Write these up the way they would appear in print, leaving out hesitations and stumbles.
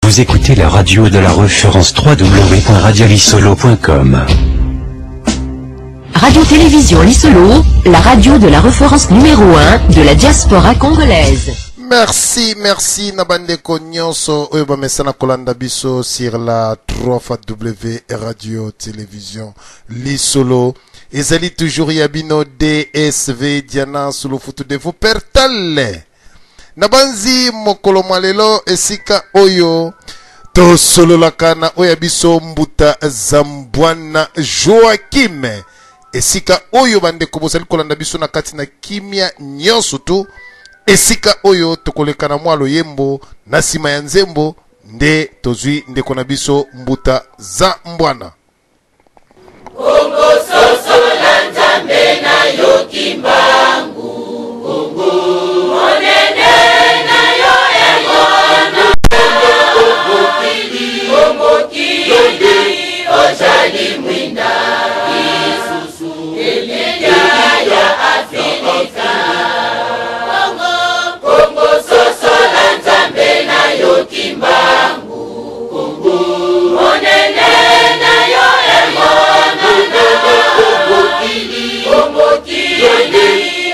Vous écoutez la radio de la référence www.radialisolo.com. Radio-Télévision Lisolo, la radio de la référence numéro 1 de la diaspora congolaise. Merci, merci Nabande Konyonso Oyoba Mesana Kolanda Biso sur la 3W Radio-Télévision Lisolo. Ezali toujours Yabino DSV Diana sous le foutu de vous pertale. Nabanzi mokolo malelo esika oyo to solo lakana oyabiso mbuta Zambwana Joachim esika oyo bande kobosali kolanda biso na kati na kimia nyonso tu esika oyo tokolekana mwalo yembo na sima ya nzembo nde tozwi ndeko na biso mbuta Zambwana Kongo soso la nzambe na yo kimbangu Kongo monene na yo emona Kongo kili ojali mwinda isusu elia ya Afrika Kongo soso la nzambe na yo kimbangu Kongo monene na yo emona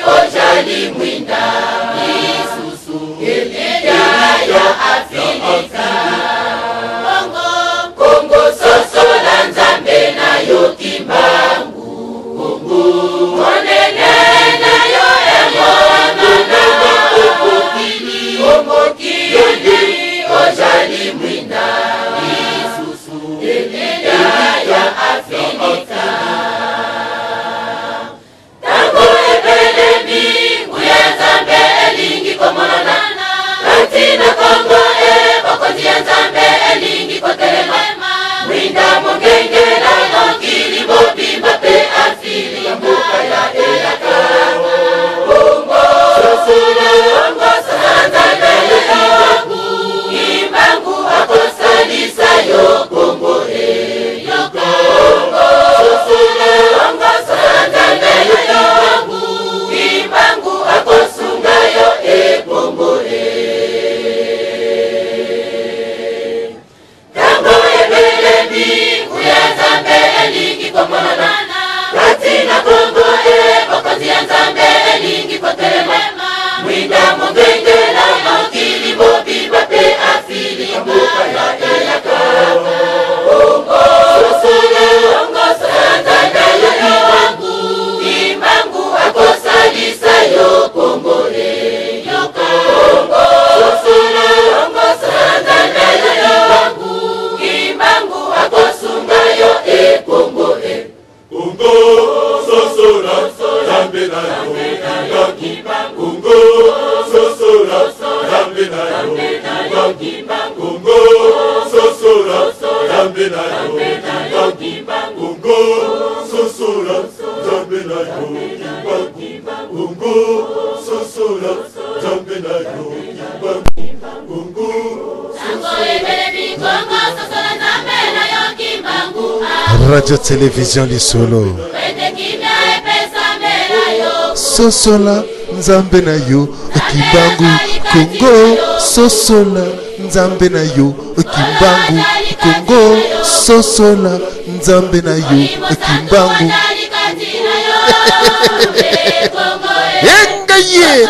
ojali mwinda isusu elia ya Afrika Kongo soso la nzambe na yo kimbangu Kongo monene na yo emona ojali mwinda isusu elia ya Afrika Katina Kongo bakozi ya nzambe elingi kotelema Mwinda mongenge na nokili bobimba pe afili mbuka ya eyaka Kongo sosula Kongo sanzambe yoku Imbangu akosalisa yo Kongo yo Kongo sosula Kongo sanzambe yoku Imbangu akosunga yo Kongo Katina Kongo bakozi ya nzambe elingi kotelema Mwinda mongenge na nokili bobimba pe afili mbuka ya eyaka Kongo sosula Kongo sanzambe yoku Imbangu akosalisa yo Kongo yo Kongo sosula Kongo sanzambe yoku Imbangu akosunga yo Kongo Kongo sosola zambe na yo Kongo sosola zambe na yo Kongo sosola zambe na yo Kongo sosola zambe na yo Kongo sosola zambe na yo Kongo Radio-Télévision Lisolo Sosola nzambe na yo Kimbangu Kongo Sosola nzambe na yo Kimbangu Kongo Sosola nzambe na yo Kimbangu Yengaye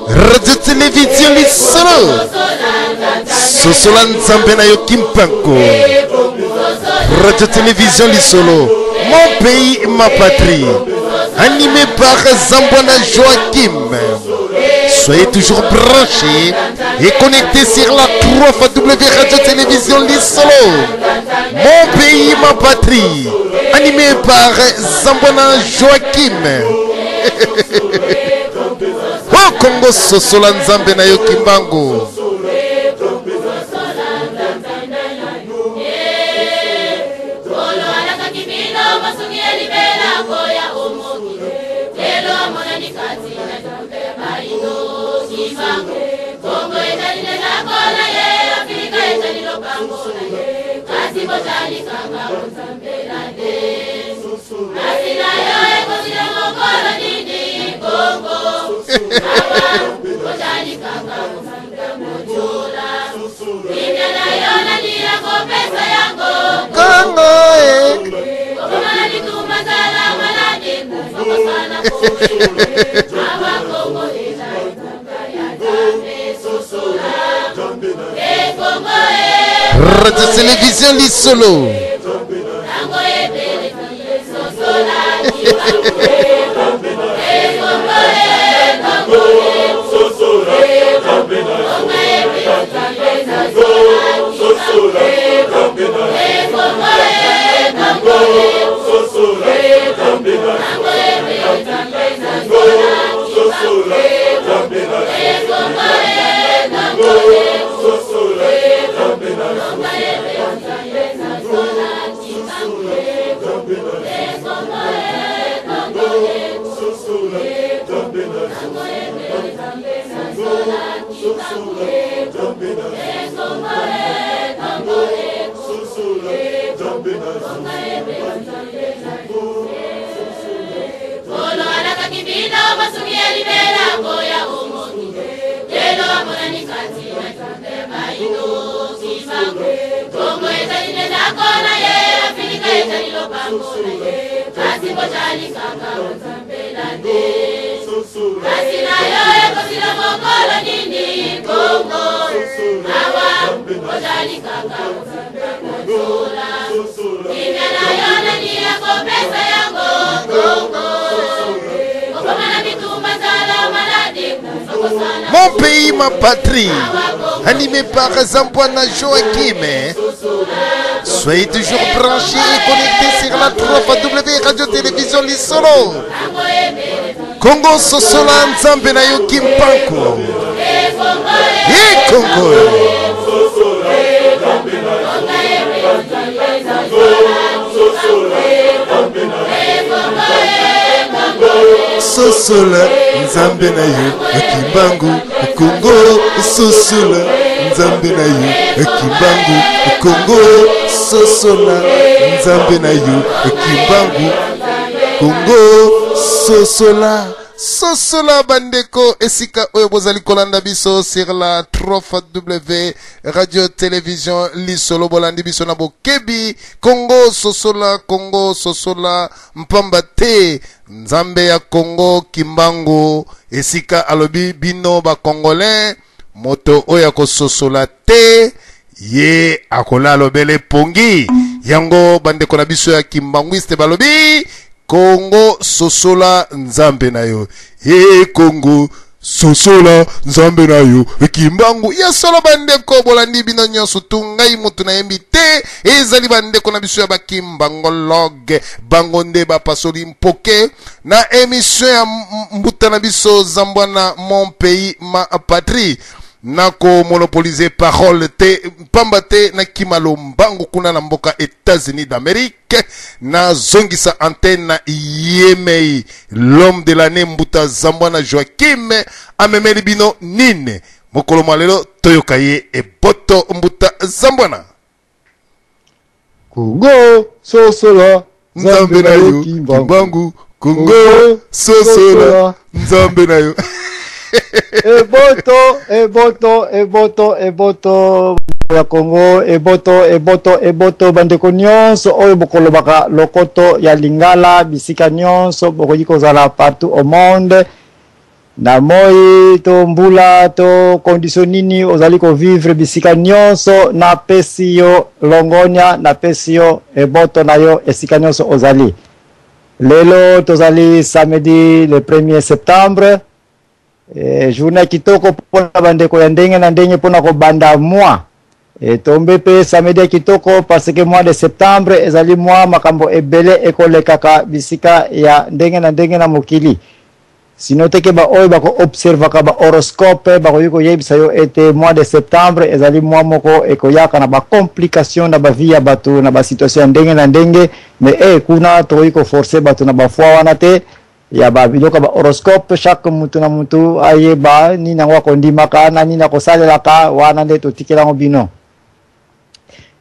Radio-Télévision Lisolo Sosola nzambe na yo Kimbangu Radio-Télévision Lisolo, mon pays, ma patrie, animé par Zambwana Joachim. Soyez toujours branchés et connectés sur la 3W Radio-Télévision Lisolo, mon pays, ma patrie, animé par Zambwana Joachim. Oh Congo Sosola Nzambe na yo Kimbangu. Congo Radio Télévision Lisolo. Mon pays, ma patrie, animé par Zambouana Joachim. Soyez toujours branchés et connectés sur la 3W Radio Télévision Lisolo. Congo Sosola Nzambe na yo Kimpanku. Et Congo. Sosola Nzambe na yo Kimbangu. Congo Sosola Nzambe na yo Kimbangu. Congo Sosola Nzambe na yo Kimbangu. Congo Sosola Sosola bandeko esika oyo bozali kolanda biso sur la 3W Radio Télévision Lisolo bolandi biso na bokebi Congo Sosola mpamba te Nzambe ya Congo Kimbangu esika alobi bino ba Congolais moto oyo kososola te ye akola lobele pongi yango bandeko na biso ya Kimbanguiste balobi Congo Sosola Nzambe na yo. Congo Sosola Nzambe na yo. Kimbangu ya solo bandeko bolandi bino nyonso tungai mutu na yembi te. Ezali bandeko na biso ya bakimbangologue. Bangonde ba pasoli mpoke. Na émission ya mbuta na biso Zambouana mon pays ma patrie. Nako monopoliser parole te pamba te na kimalo mbangu kuna na mboka États-Unis d'Amérique na zongisa antenne na Yemei l'homme de l'année mbuta Zambouana Joachim amemeli bino nine mokolo malelo toyokaye e boto mbuta Zambouana Congo Sosola Nzambe na yo Kimbangu Congo Sosola Nzambe na yo Eboto ya Congo eboto bandeko nyonso oyo bokolobaka lokoto ya lingala bisika nyonso bokoki kozala partout au monde na moi to mbula to condition nini ozali ko vivre bisika nyonso na pesi yo longonya na pesi yo eboto na yo esika nyonso ozali lelo tozali samedi le 1er septembre journée kitoko pona bandeko ya ndenge na ndenge pona ko banda mois tombe pe samedi kitoko parce que mois de septembre ezali mois makambo ebele ekolekaka bisika ya ndenge na mokili sino teke ba oyo bako observa ka ba horoscope bako yuko yebisa yo ete mois de septembre ezali mois moko ekoyaka na ba complication na ba vie ya batu na ba situation ndenge na ndenge mais kuna to yuko forcer batu na ba foi wana te ya ba biloko ba horoscope chaque mutu na mutu ayeba ni na wako ndimaka na ni na kosalela ka wana nde to tikela bino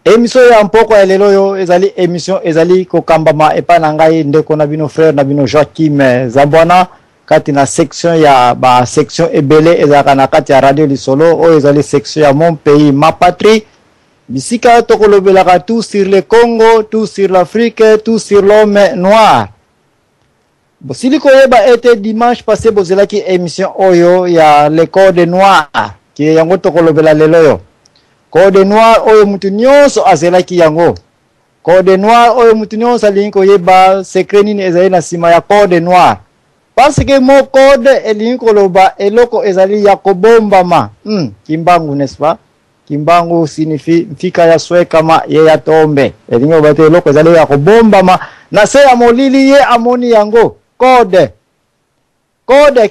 émission ya mpoko ya lelo yo ezali émission ezali kokambama epa na ngai ndeko na bino frère na bino Joachim Zambouana kati na section ya ba section ebele ezaka na kati ya radio Lisolo o ezali section ya mon pays ma patrie bisika tokolobelaka tout sur le Congo, tout sur l'Afrique, tout sur l'homme noir. Bosili koyeba ete dimanche passé bozelaki émission oyo ya le code noir ki yango tokolobela lelo yo. Code noir oyo mutu nyonso azelaki yango. Code noir oyo mutu nyonso alingi koyeba secret nini ezali na sima ya code noir. Parce que mon code elingi koloba eloko ezali ya kobombama. Kimbangu n'est-ce pas? Kimbangu signifie mfika ya swe kama ye ya tombe. Elingi obate eloko ezali ya kobombama na se ya molili ye amoni yango. Code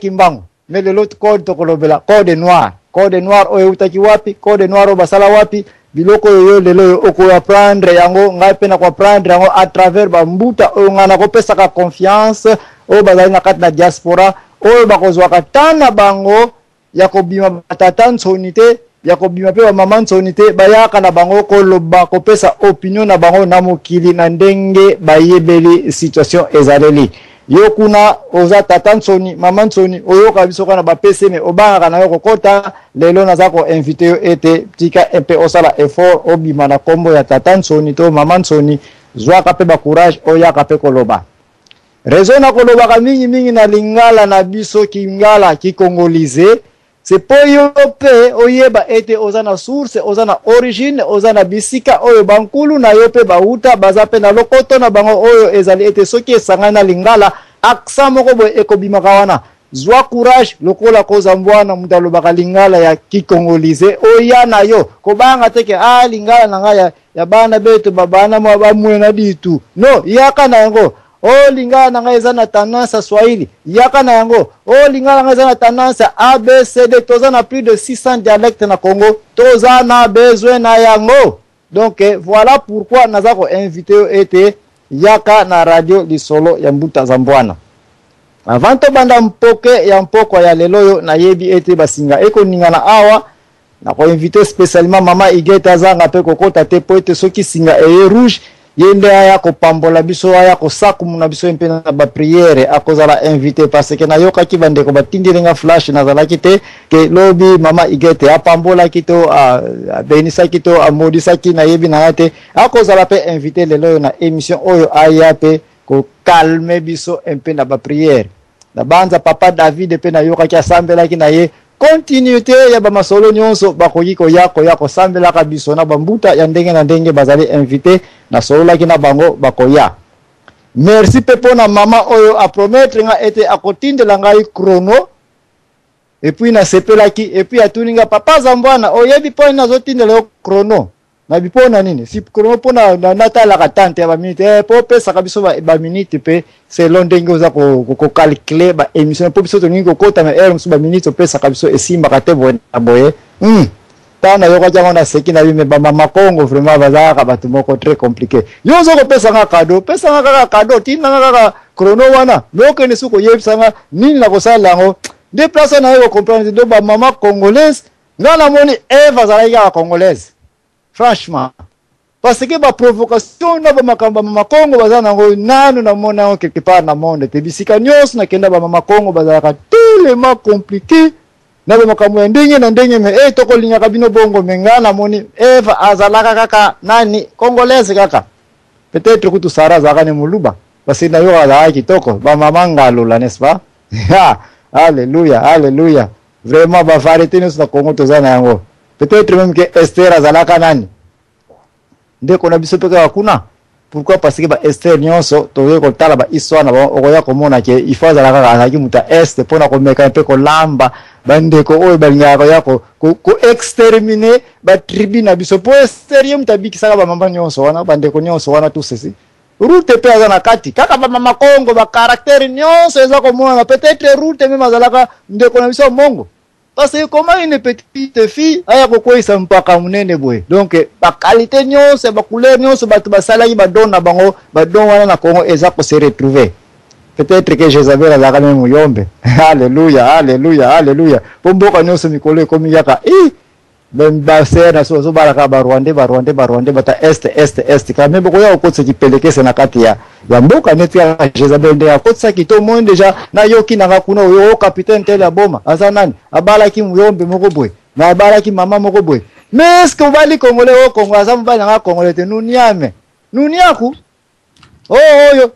Kimbangu. Mais de l'autre code tokolobela code noir. Code noir oyo utaki wapi? Code noir o basala wapi? Biloko yo lelo oko apprendre yango ngai pe na ko apprendre yango à travers bambuta oyo ngana ko pesa ka confiance o bazali na kati na diaspora oyo bakozwa katana bango ya kobima batata nsonite ya kobima pe ba mama nsonite bayaka na bango ko loba ko pesa opinion na bango na mokili na ndenge bayebeli situation ezaleli. Yo kuna oza tata nsoni mama nsoni oyo kabiso kana ba PCM obanga kana yo kokota lelo nazako invité yo ete tika mpe osala effort obima na kombo ya tata nsoni to mama nsoni zwa kape ba courage oya kape koloba raison na koloba ka mingi na lingala na biso kingala ki congolais c'est pour yo pe oyeba ete oza na source oza na origine oza na bisika oyo bankulu na yo pe bauta baza pe na lokoto na bango oyo ezali ete soki esanga na lingala aksa moko boye ekobimaka wana zwa courage lokola koza mbwana mutalo baka lingala ya kikongolize oya na yo kobanga teke lingala na nga ya bana beto babana mwa bamwe na ditu no yaka na yango lingala na nga eza na tendance Swahili yaka na yango lingala na nga eza na tendance ABCD toza na plus de 600 dialectes na Congo toza na besoin na yango donc voilà pourquoi nazako invité ete yaka na radio lisolo ya mbuta za mbwana avant to banda mpoke ya mpoko ya lelo yo na yebi ete basinga eko ningana awa na ko invité spécialement mama Igeta zanga pe kokota te po ete soki singa e rouge yende aya ko pambola biso aya ko sakumu na biso mpe na ba prière akozala invité parce que na yoka ki bande ko batindirenga flash na zala kite ke lobby mama Igete apambola kito benisa kito amodisa ki na yebi na ate akozala pe invité lelo na émission oyo aya pe ko calmer biso mpe na ba prière na banza papa David pe na yoka ki asambela ki na ye continuité ya ba masolo nyonso bakoyi ko yako sambela ka biso na bambuta ya ndenge na ndenge bazali invité na solo laki na bango bakoya. Merci pepo na mama oyo a promettre nga ete akotindela ngai chrono et puis na sepelaki et puis atuninga papa zambwana oyebi po na zotindela chrono na bipona nini si chrono pona na tala ka tante ya ba minute po pesa ka biso ba minute pe selon ndenge oza ko calculer ba émission po biso toningi ko kota na heure ba minute pesa ka biso esimba ka te boye tana yoko jango na seki na bime ba mama Congo vraiment bazaka batu moko très compliqué yo zo ko pesa nga cadeau tina nga chrono wana loko ne suko yebisa nga nini la ko sala ngo de place na yo comprendre do ba mama congolaise ngana moni Eva zalaika congolaise franchement parce que ba provocation na ba makamba mama Congo bazana ngo nanu na mona ngo quelque part na monde te bisika nyos na kenda ba mama Congo bazaka tellement compliqué na ba makambo ndenge na ndenge me toko linya kabino bongo mengana moni Eva azalaka kaka nani congolaise kaka peut-être kutu sara zaka ne muluba basi na yo ala kitoko ba mama ngalo la n'est-ce pas alléluia vraiment ba variété nous na Congo tozana yango peut-être même que Esther azalaka nani ndeko na biso peka hakuna pourquoi parce que ba Esther nyonso toye ko tala ba histoire na ba okoya komona ke ifaza la kaka azaki muta est pona ko meka pe ko lamba bandeko oyo balingaka yako ko exterminer ba tribu na biso po Esther mutabiki saka ba mamba nyonso wana bandeko nyonso wana tout ceci route pe azana kati kaka ba mama Congo ba caractère nyonso ezako mona peut-être route même azalaka ndeko na biso mongo. Parce que comment une petite fille aya kokoisa mpaka munene boye donc ba qualité nyonso ba couleur nyonso ba basala yi ba dona bango ba don wana na Congo eza ko se retrouver peut-être que Jézabel a la même muyombe alléluia pomboka nyonso mikolo komi yaka ben ba sera so baraka ba Rwanda bata est quand même boko ya okotsa kipelekese na kati ya mboka neti ya Jézabel de akotsa kito mo déjà na yoki na kuna yo capitaine tele boma asa nani abala ki muyombe moko boy na abala ki mama moko boy mais est-ce que bali congolais au Congo azamu bali nga congolais te nuniame nuniaku oyo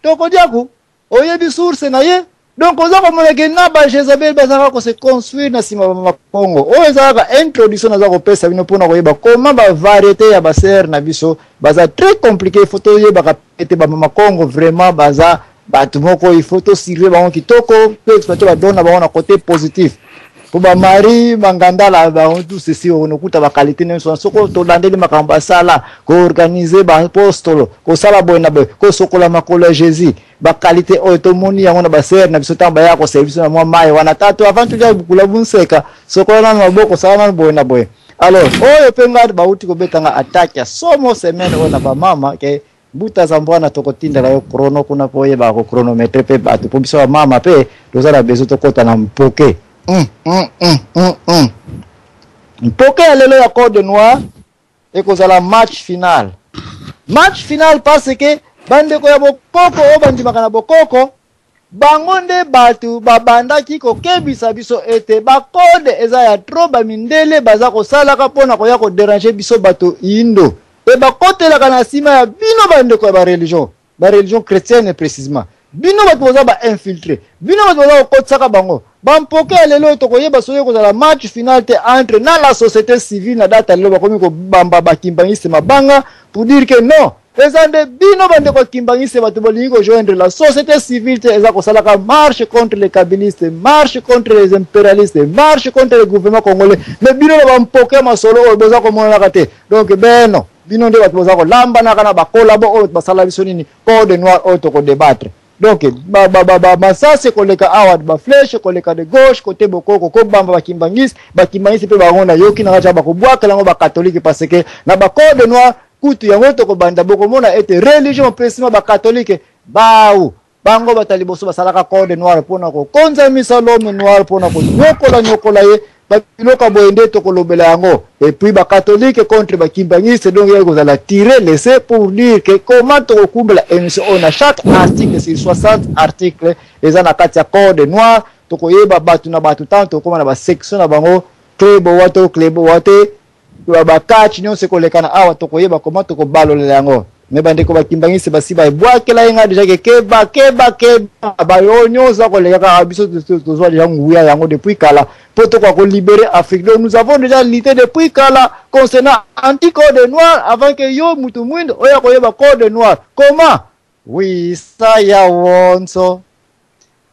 tokodiaku oyebi source na ye donc oza komona ke na ba Jezabel bazaka ko se construire na sima ba Congo oyo ezaka introduction na za ko pesa bino pona koyeba comment ba variété ya ba ser na biso baza très compliqué photo ye ba kapete ba mama Congo vraiment baza batu moko il faut to sirve ba kitoko pe exploiter ba dona ba na côté positif pour ba mari mangandala ba tout ceci on okuta ba qualité ne so soko to landeli makamba sala ko organiser ba apostolo ko sala boina be ko sokola makola Jésus ba qualité o to moni yango na ba ser na biso tamba yako service na mwa mai wana tatu avant tu ja bukula bunseka sokola na maboko sala na boina boy alors oyo penga ba uti ko betanga attaque somo semaine ona ba mama ke buta zambwana tokotinda la yo chrono kuna poye ba ko chronometre pe ba to biso ba mama pe tozala bezo to kota na mpoke mpoke lelo ya Côte Noire ekozala match final parce que bande ko ya bokoko o bandi makana bokoko bangonde batu babandaki ko kebisa biso ete ba code eza ya trop ba mindele baza ko sala ka pona ko ya ko déranger biso bato indo e ba kotela kana sima ya bino bande ko ba religion chrétienne précisément bino bato boza ba infiltré bino bato boza ko kotsaka bango bampoke lelo tokoyeba soyo kozala match final te entre na la société civile na data lelo bakomi ko bamba bakimbangise mabanga pour dire que non ezande bino bande ko kimbangise bato bolingi ko joindre la société civile te eza ko salaka marche contre les kabylistes marche contre les impérialistes marche contre le gouvernement congolais mais bino bampoke masolo o boza ko mona kate donc beno bino nde bato boza ko lamba na kana bakola bo o basala biso nini Côte Noire o to ko débattre donc masase koleka awa ba flèche koleka de gauche côté bokoko ko bamba bakimbangisi pe bango na yoki na kacha bakobwaka lango ba catholique parce que na ba Côte Noire kutu yango to ko banda boko mona ete religion précisément ba catholique baou bango batali boso basalaka Côte Noire pona ko konzamisa l'homme noir pona ko nyokola ye babiloka boende to kolobela yango et puis ba catholique contre ba kimbangiste donc yako za la tirer laisser pour dire que comment to kumbela émission on a chaque article sur 60 articles eza na kati ya Côte Noire to koyeba batu na batu tanto koma na ba section na bango klebo wate ba catch nyonse kolekana awa to koyeba comment to ko balolela yango me bande ko bakimbangise basiba ebwakela inga deja ke keba ba yonyoza koleka biso to zwa deja nguya yango depuis kala poto ko libérer Afrique. Donc nous avons déjà lutté depuis kala concernant anti-Côte Noire avant que yo mutu mwindo oya koyeba Côte Noire comment oui ça ya wonso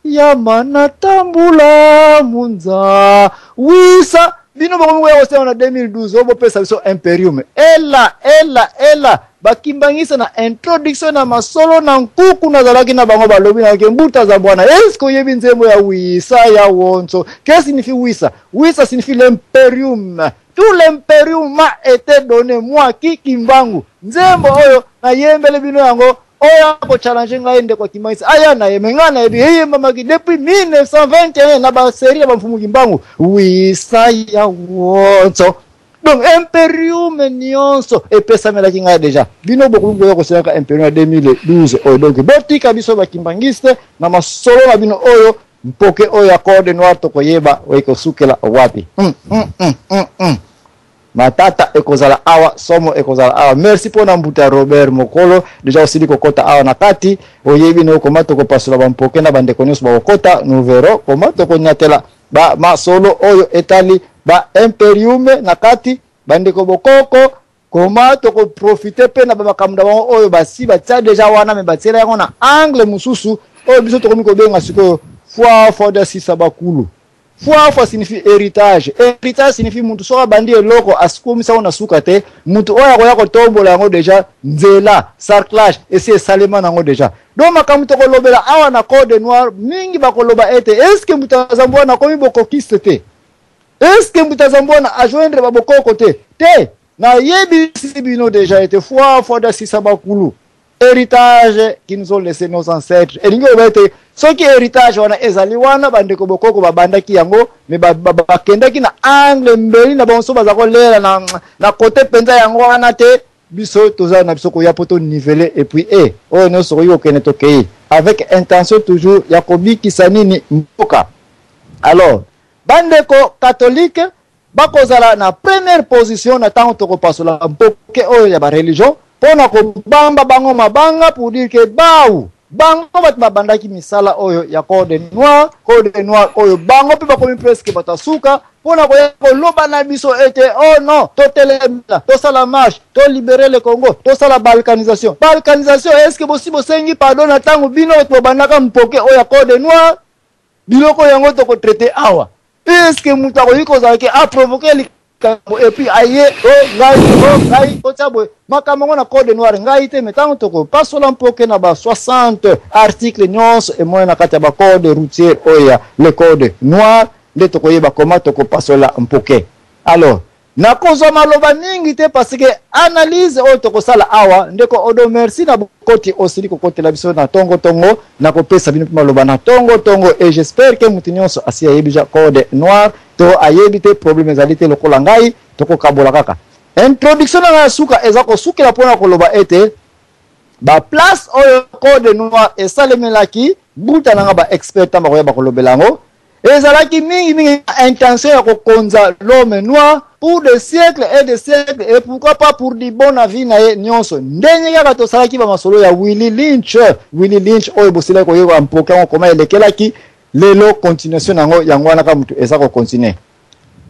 ya manatambula munza oui ça bino bomo ya ose na 2012 obo pesa biso imperium ela bakimbangisa na introduction na masolo na nkuku na zalaki na bango balobi na kembuta za bwana esko yebi nzembo ya wisa ya wonso qu'est-ce signifie wisa signifie l'imperium tout l'imperium m'a été donné moi Kimbangu nzembo oyo na yembele bino yango oya ko challenge ngai ende kwa kimaisa aya na yemengana yebi yeye mama depuis 1921 na ba série ba mfumu Kimbangu wisa ya wonso. Donc imperium nyonso epesamela kinga deja bino bokungu yo koseka imperium 2012 oyo donc botika biso bakimbangiste na masolo na bino oyo mpoke oyo ya Côte Noire to koyeba oiko sukela wapi matata ekozala awa somo ekozala awa merci pona mbuta Robert Mokolo deja osili kokota awa na kati oyebi no komato ko pasula bampoke na bande konyoso ba kokota nous verrons komato ko nyatela ba masolo oyo etali ba imperium na kati bande ko bokoko koma to ko profiter pe na ba kamda bango oyo basi batsa deja wana me batsela yango na angle mususu oyo biso to komiko benga siko fois de sisa bakulu fois signifie héritage signifie muntu soka bandi eloko asikomisa ona suka te muntu oya ko yako tombola yango deja nzela sarclage esi salema nango deja donc makamu to ko lobela awa na Côte Noire mingi bakoloba ete est-ce que mutazambwa na komi bokokiste te est-ce que mutazambona a joindre baboko côté te na yebi sibino déjà été fois de sisa bakulu héritage qui nous ont laissé nos ancêtres et ningo bete ce qui héritage wana ezali wana bande ko bokoko babandaki yango me bakendaki na angle mbeli na bonso bazako lera na côté penza yango wana te biso toza na biso ko ya poto niveler et puis oh no so yo keneto kei avec intention toujours yakobi kisanini mboka alors bande ko catholique bakozala na première position na tango tokopasola mpoke oyo ya ba religion pona ko bamba bango mabanga pour dire que baou bango bat babandaki misala oyo ya code noir oyo bango pe bakomi presque batasuka pona ko loba na biso ete oh non to telemela to sala marche to libérer le Congo to sala balkanisation est-ce que bosi bosengi pardon na tango bino to bandaka mpoke oyo ya code noir biloko yango to ko traiter awa est-ce que mutu akoyiko zaki a provoquer et puis aye ngai otabo makambo na code noir ngai te metango toko pasola mpoke na ba 60 articles nyonso et moi na kati ba code routier oya le code noir de toko yeba koma toko pasola mpoke. Alors na kozoma loba mingi te parce que analyse o toko sala awa ndeko odo merci na bokoti osili ko kote la biso na tongo na ko pesa bino maloba na tongo et j'espère que mutinyoso asia yebija code noir to ayebite problème ezalite lokola ngai toko kabola kaka introduction na suka ezako suka la pona koloba ete ba place oyo code noir esalemelaki buta nanga ba expert tamba ko yeba kolobelango ezalaki mingi intention ya kokonza l'homme noir pour des siècles et pourquoi pas pour du bon avis na ye nyonso ndenye kaka to salaki ba masolo ya Willie Lynch oyo bosila ko yeba mpoka on koma elekelaki lelo continuation nango yango wana ka mutu eza ko continuer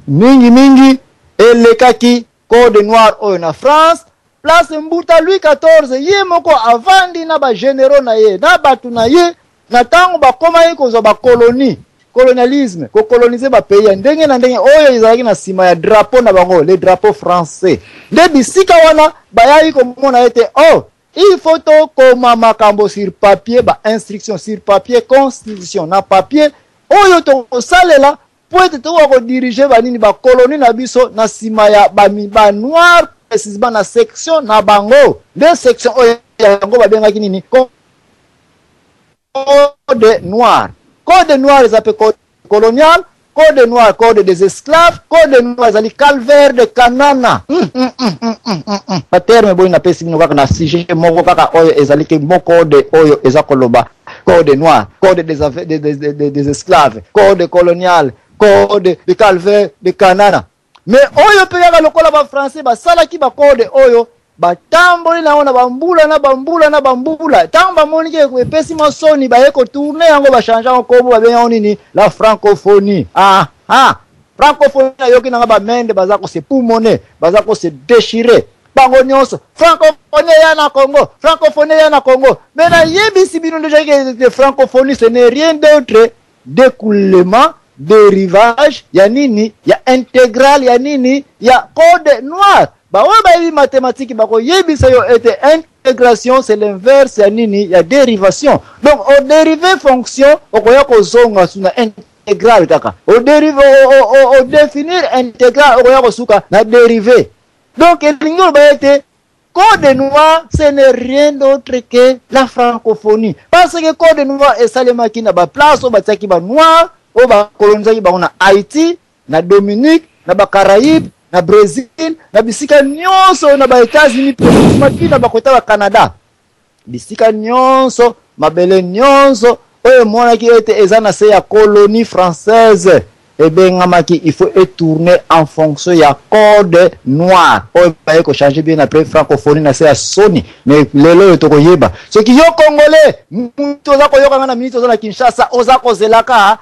mingi elekaki code noir oyo na France place mbuta Louis XIV ye moko avandi na ba généraux na ye na batu na ye na tango ba koma ye ko ba colonie colonialisme ko coloniser ba pays ya ndenge na ndenge oyo ezalaki na sima ya drapeau na bango les drapeaux français de bisika wana bayayi ko mona ete oh il faut to koma makambo sur papier ba instruction sur papier constitution na papier oyo to salela pour être to ko diriger ba nini ba colonie na biso na sima ya ba noir précisément na section na bango de section oyo yango ba bengaki nini code noir les appelle code colonial, code noir, code des esclaves, code noir, les calvaire de Canana. Pas terme, bon, na pesi mino kaka na sujet, moko kaka oyo, ezali ke mon code oyo, ezakoloba, code noir, code des esclaves, code colonial, code de calvaire de Canana. Mais oyo pe yaka lokola ba français, ba salaki ba code oyo, ba tamboli na ona bambula tamba monike ko pesi masoni ba eko tourner yango ba changer ko ba benya nini la francophonie francophonie yoki na ba mende bazako se poumoner bazako se déchirer bango nyonso francophonie ya na Congo mais na yebisi bino déjà que francophonie ce n'est rien d'autre d'écoulement dérivage ya nini ya intégral ya nini ya code noir. Bah ouais, bah mathématiques, bah yebisa yo était intégration, c'est l'inverse ya nini ya dérivation. Donc au dérivé fonction, au koya ko zonga suna intégral kaka. Au dérivé au définir intégral au koya ko suka na dérivé. Donc el lingol ba était code noir, ce n'est rien d'autre que la francophonie. Parce que code noir est salemaki na ba place au ba tsaki ba noir, au ba colonisaki ba na Haïti, na Dominique, na ba Caraïbes, na Brésil, na bisika nyonso na ba États-Unis, maki na bakota ba Canada. Bisika nyonso, mabele nyonso, oyo mona ki ete ezana se ya colonie française. Et bien, il faut tourner en fonction ya code noir. Oyo ba ko changer bien après francophonie na se ya Sony. Mais lelo to ko yeba. Ce qui yo congolais, muto za ko yoka na minito za na Kinshasa, oza ko zelaka,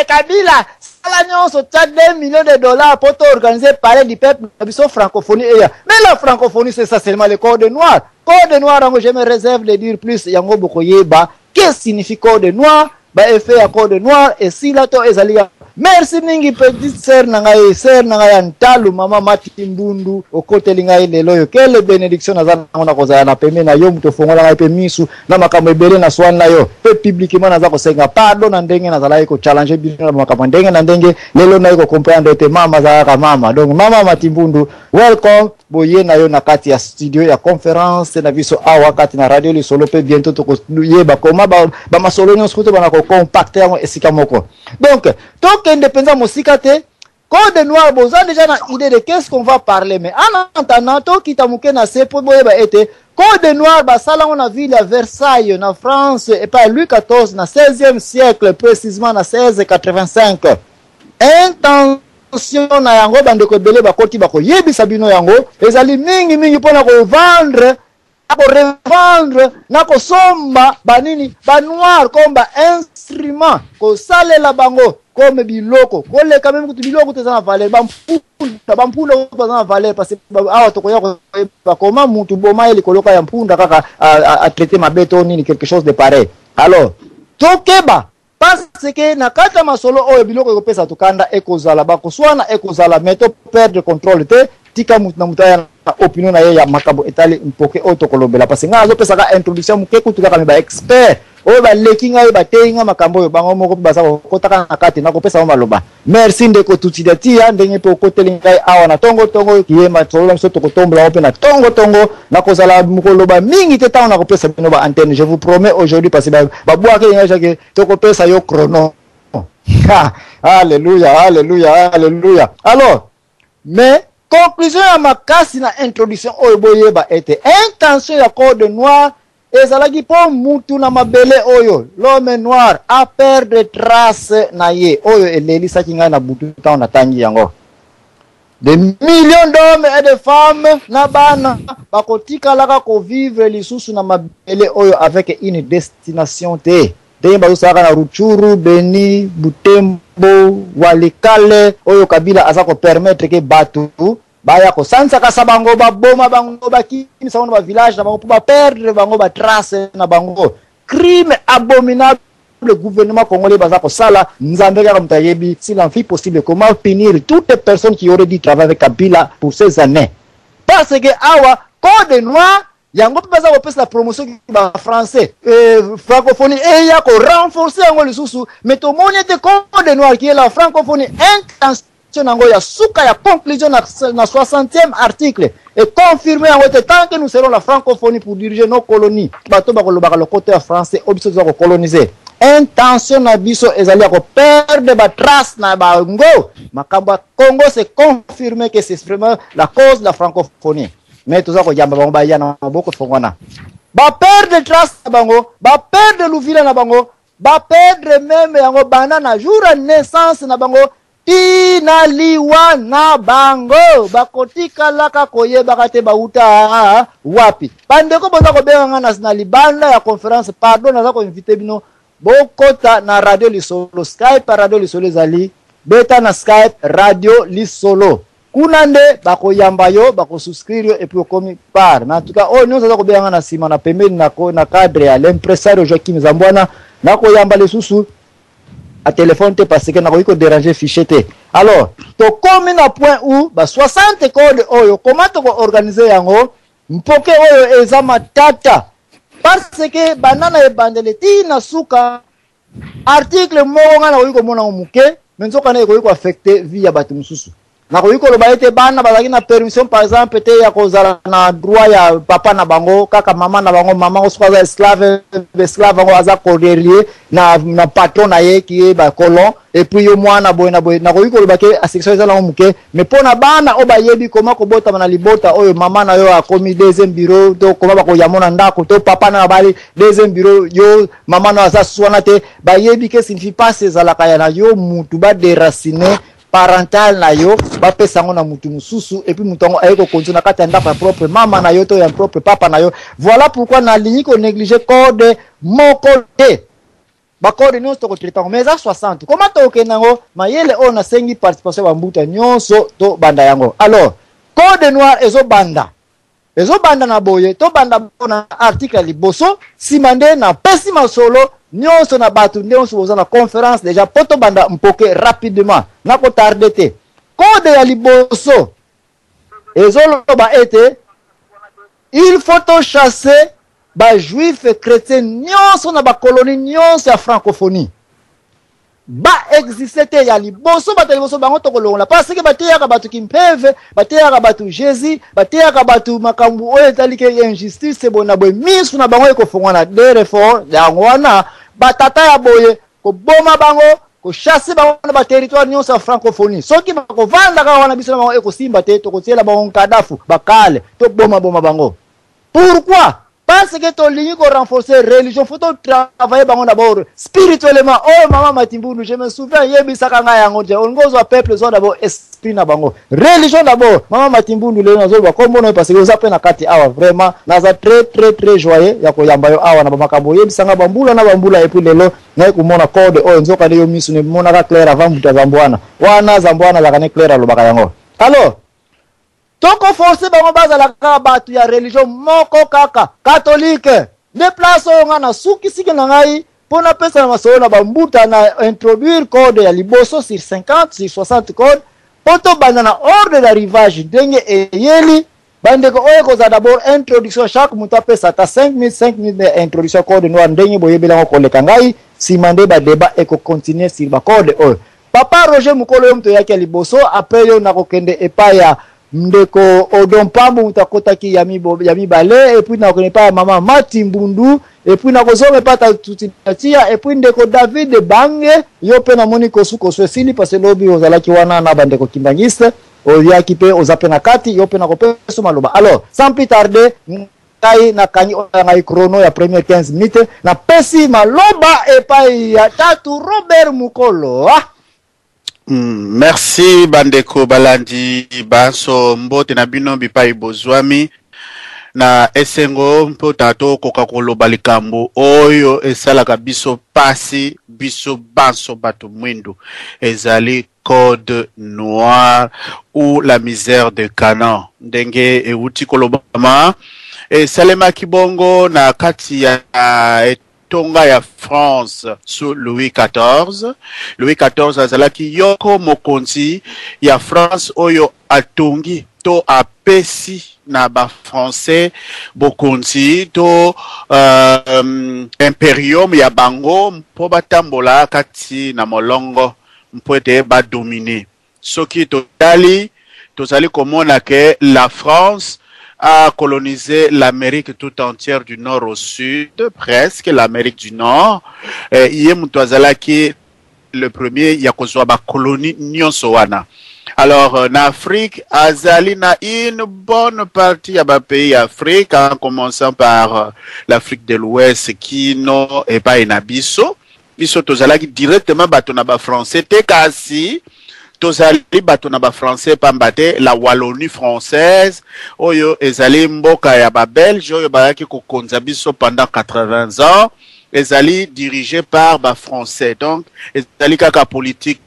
Kabila la nyonso t'a 2 millions de dollars pour organiser parler du peuple de francophonie. Mais la francophonie, c'est ça seulement le code noir. Code noir, je me réserve de dire plus. Yango bokoyeba, qu'est-ce que signifie code noir? Bah, effet à code noir, et si la to ezalia. Merci mingi petite sœur nangaye ntalu mama mati mbundu okote lingaye lelo yo quelle bénédiction nazana na kozala na peme na yo muto fongola ngai pe misu na makambo ebele na swan na yo pe publiquement naza ko senga pardon na ndenge nazala ko challenge bino na makambo ndenge na ndenge lelo na ko comprendre te mama za ka mama donc mama mati mbundu welcome boye na yo na kati ya studio ya conférence na biso awa kati na radio li solo pe bientôt to ko yeba koma ba masolo nyonso ko bana ko compacter yango esika moko donc indépendant mosikate code noir boza déjà na idée de qu'est-ce qu'on va parler mais en attendant to kitamuke na sepo boyeba ete code noir ba sala on a ville à Versailles na France et pas Louis XIV na 16e siècle précisément na 1685 intention na yango bandeko ebele bakoti bakoyebisa bino yango ezali mingi mpona kovendre ako revendre na kosomba banini banoir comme instrument kosalela bango comme biloko koleka même kutu biloko teza na valeur bampunda baza na valeur parce que awa tokoya bakoma mutu boma ele koloka ya mpunda kaka a traiter mabeto nini quelque chose de pareil. Alors tokeba parce que na kata masolo oyo biloko ekopesa tokanda ekozala bakoswana ekozala meto perdre contrôle te tika mutu na mutaya na opinion na ye ya makambo etali mpoke oyo tokolobela parce que nga azopesaka introduction muke kutu kaka ba expert oyo baleki ngai bateinga makambo oyo bango moko baza kokotaka na kati na kopesa maloba. Merci ndeko tutidatia ndenge pe okoteli ngai awa na tongo kiyema tsolo mso tokotombola ope na tongo na kozala mukoloba mingi te taona kopesa bino ba antenne. Je vous promets aujourd'hui parce que babwa ke ngai jake tokopesa yo chrono. Alléluia. Alors mais conclusion ya makasi na introduction oyo boyeba ete intention ya code noir ezalaki po mutu na mabele oyo l'homme noir a perdre trace na ye oyo elelisaki ngai na butu ntango na tangi yango. Des millions d'hommes et de femmes na bana bakotikalaka kovivre lisusu na mabele oyo avec une destination te ndenge bazosaka na Ruchuru, Beni, Butembo, Walikale oyo Kabila aza kopermettre ke batu baya kosansaka sa bango baboma bango bakimisa bango ba village na bango pour ba perdre bango ba trace na bango. Crime abominable. Le gouvernement congolais baza kosala nzambe kaka mutayebi s'il en fit possible comment punir toutes les personnes qui auraient dû travailler avec Kabila pour ces années. Parce que awa code noir yango baza kopesa la promotion ba français francophonie et ya ko renforcer yango lisusu mais to moni te code noir qui est la francophonie intention nango ya suka ya conclusion na 60e article et confirmer yango te tant que nous serons la francophonie pour diriger nos colonies bato bakolobaka le côté français obiso za ko coloniser. Intention na biso ezali ya ko perdre ba trace na bango makambo Congo c'est confirmé que c'est vraiment la cause de la francophonie. Mais tout ça ko jamba bango ba yana maboko fongwana ba perdre trace na bango ba perdre luvila na bango ba perdre même yango bana na jour de naissance na bango inaliwa na bango bakotika laka koyeba te bauta wapi bandeko boza ko benga na libanda ya conférence pardon naza ko inviter bino bokota na radio lisolo Skype radio lisolo zali beta na Skype radio lisolo kuna nde bakoyamba yo bakosouscrire et puis komi par na tuka o nyo zaza ko benga na sima na pembeni na cadre ya l'impresario Joaquim Zambwana na koyamba lesusu à téléphone te parce que na ko déranger fichier te. Alors to komi na point où ba 60 code oyo comment to organiser yango mpoke oyo eza matata parce que banana e bandele ti na suka article moko ngana ko mona muke menzoka na ko affecter via batu mususu na ko loba ete bana bazaki na permission par exemple te ya kozala na droit ya papa na bango kaka mama na bango mama ko soka esclave ngo aza corrier na patron na ye qui est ba colon et puis yo mwana boy na ko loba ke a section ezala muke mais pona bana o ba yebi koma ko bota na libota oyo mama na yo akomi deuxième bureau to koma ba ko yamona ndako to papa na bali deuxième bureau yo mama na aza swana te ba yebi ke signifie pas ces alaka na yo mutu ba déraciner parental na yo ba pesa ngo na mutu mususu et puis mutongo ayeko kontina kata ndapa propre mama na yo to ya propre papa na yo. Voilà pourquoi na ligne ko négliger code moko te ba code nyonso ko traiter mais à 60 comment to kenango mayele on a sengi participation ba mbuta nyonso to banda yango. Alors code noir ezo banda na boye to banda na article liboso simande na pesi masolo nyonso na batu nyonso boza na conférence déjà poto banda mpoke rapidement na ko tarder te code ya liboso ezoloba ete il faut to chasser ba juif chrétien nyonso na ba colonie nyonso ya francophonie ba existete ya liboso ba liboso bango to kolonga parce que bateyaka batu kimpeve bateyaka batu Jésus bateyaka batu makambu oyo talike injustice bona boy misu na bango ekofongwa na therefore yango wana batata ya boye ko boma bango ko chasser bango na ba territoire nyonso ya francophonie soki ba ko vanda ka wana biso na bango ekosimba te to kotiela bango kadafu bakale to boma bango. Pourquoi? parce que ton ligne qu'on renforcer religion faut travailler d'abord spirituellement. Oh maman Matimbundu, je me souviens yebisaka nga yango je ongozo peuple zo d'abord esprit na bango religion d'abord maman Matimbundu le nazo ba kombono parce que vous appelez na kati awa vraiment naza très joyeux ya koyamba yo awa na bamakambo yebisanga bambula na bambula et puis lelo na kumona code o nzoka le yo misu ne mona ka clair avant buta zambwana wana zambwana la kane clair alobaka yango alors toko forcé bango bazala ka batu ya religion moko kaka catholique déplace nga na suki sike na ngai pona pesa na maso na bambuta na introduire code ya liboso sur 50 sur 60 code poto banana ordre d'arrivage ndenge eyeli bandeko oyo koza d'abord introduction chaque muta pesa ta 5 minutes de introduction code noir ndenge boyebela ko koleka ngai simande ba débat et ko continuer sur ba code oyo papa Roger Mukolo yo mto yake liboso après yo na kokende epaya ndeko odompambo mutakotaki ya mibale et puis na connaît pas maman Matimbundu et puis na kozome pata tutinatia et puis ndeko David Bange yo pe na moni kosuko swesili parce que lobi ozalaki wana na bandeko kimbangiste oyaki pe ozape na kati yo pe na kopeso maloba alors sans plus tarder ngai na kanyi ngai chrono ya première 15 minutes na pesi maloba et pa ya tatu Robert Mukolo Merci bandeko balandi banso mbote na bino bipai bozwami na esengo mpo tato kokakoloba likambo oyo esalaka biso pasi biso banso bato mwindu ezali code noir ou la misère de Canaan ndenge euti kolobama salema kibongo na kati ya tonga ya France sous Louis XIV. Louis XIV azalaki yoko mokonzi ya France oyo atongi to apesi na ba français bokonzi to imperium ya bango mpo batambola kati na molongo mpo ete ba dominer. Soki totali tozali komona ke la France a colonisé l'Amérique tout entière du nord au sud, presque l'Amérique du Nord. Yemutwazalaki le premier yakozwa ba colonie nyonsowana. Alors en Afrique, azali na une bonne partie ya ba pays Afrique, en commençant par l'Afrique de l'Ouest qui no et pas inabiso. Biso tozalaki directement bato na ba français te kasi tozali bato na ba français pambate la Wallonie française oyo ezali mboka ya ba belge oyo bayaki kokonza biso pendant 80 ans ezali dirigé par ba français donc ezali kaka politique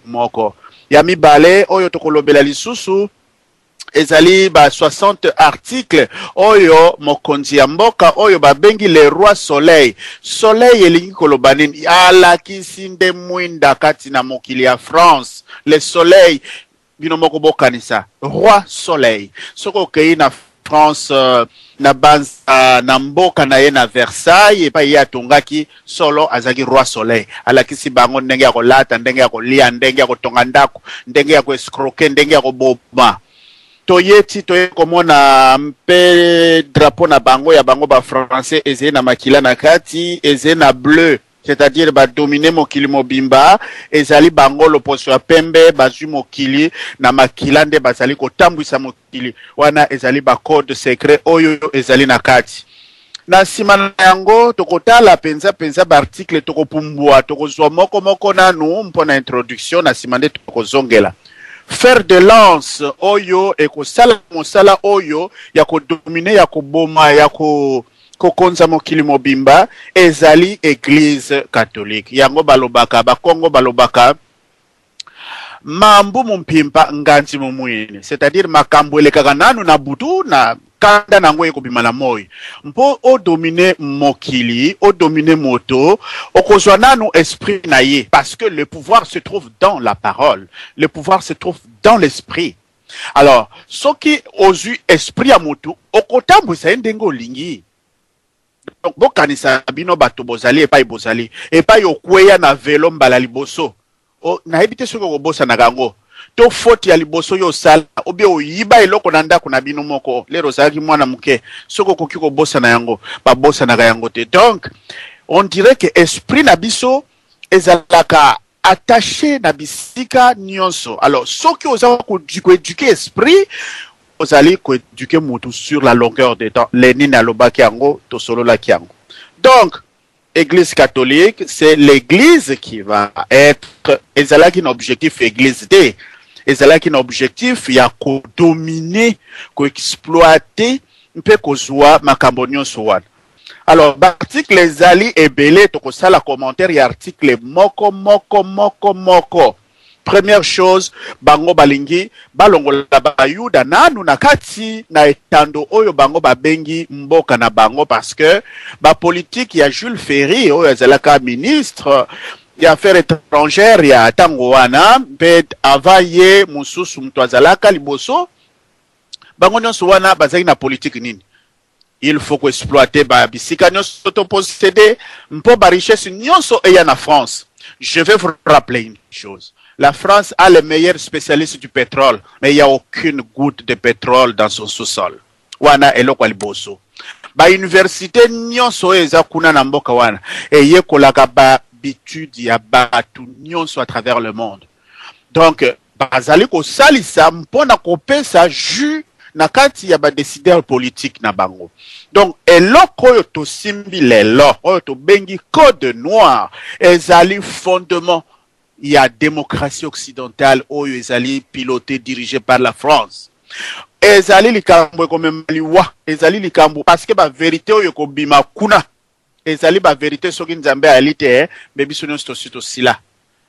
moko ya mibale oyo tokolobela lisusu ezali ba 60 articles oyo mokonzi ya mboka oyo babengi le roi soleil soleil elingi koloba nini alakisi nde mwinda kati na mokili ya France le soleil bino moko bokanisa roi soleil soko okei na France na banza na mboka na ye na Versailles epa ye atongaki solo azaki roi soleil alakisi bango ndenge ya kolata ndenge ya kolia ndenge ya kotonga ndako ndenge ya koescroquer ndenge ya koboma toyeti komona mpe drapeau na bango ya bango ba français ezeli na makila na kati ezeli na bleu c'est-à-dire ba dominer mokili mobimba ezali bango loposo ya pembe bazwi mokili na makila nde bazali kotambwisa mokili wana ezali ba code secret oyo ezali na kati na sima na yango tokotala penza ba article tokopumbwa tokozwa moko nanu mpona introduction na sima nde tokozongela fer de lance oyo ekosala mosala oyo ya kodomine ya koboma ya kokonza mokili mobimba ezali église catholique yango balobaka bakongo balobaka mambu mumpimpa nganzi mumwini c'est-à-dire makambo elekaka nanu na butu na kanda nango ekobima na moi mpo o dominer mokili o dominer moto okozwa nanu esprit na ye parce que le pouvoir se trouve dans la parole le pouvoir se trouve dans l'esprit alors soki ozu esprit ya moto okotambwisa ndenge olingi donc bokanisa bino bato bozali epai okweya na velo mbala liboso o na ebite soki kobosa na kango to faute ya liboso yo sala obi oyiba eloko na ndako na bino moko lero zaki mwana muke soko koki kobosa na yango babosa na yango te donc on dirait que esprit na biso ezalaka attaché na bisika nyonso alors soki oza ko éduquer esprit ozali koéduquer mutu sur la longueur des temps. Lénine alobaki yango, tosololaki yango. Donc, Église catholique, c'est l'église qui va être, ezalaki un objectif église D. Ezalaki un objectif, il y a qu'au dominer, qu'au exploiter, un peu qu'au soit makambo nyonso wana. Alors, l'article les ali et belé, toko sala commentaire, il y a article moko. Première chose, bango balingi, balongo la bayuda nanu nakati na etando oyo bango babengi mboka na bango parce que ba politique ya Jules Ferry oyo azalaka ministre ya affaires étrangères ya tango wana bet avaye mususu mtu azalaka liboso bango nyonso wana bazali na politique nini. Il faut exploiter ba bisika nyonso to posséder mpo ba richesse nyonso eya na France. Je vais vous rappeler une chose. La France a les meilleurs spécialistes du pétrole, mais il n'y a aucune goutte de pétrole dans son sous-sol. Wana eloko liboso. Ba université nyonso eza kuna na mboka wana. Eye kolaka ba bitude ya batu nyonso à travers le monde. Donc, bazali ko salisa mpona kopesa jus na kati ya ba décideurs politiques na bango. Donc, eloko oyo to simbi lelo, oyo to bengi code noir, ezali fondement. Il y a démocratie occidentale, oyo ezali piloté, dirigé par la France. Ezali likambo comme liwa, ezali likambo parce que ba vérité oyo ko bima kuna. Ezali ba vérité soki nzambe alite, mais biso nyonso to sila.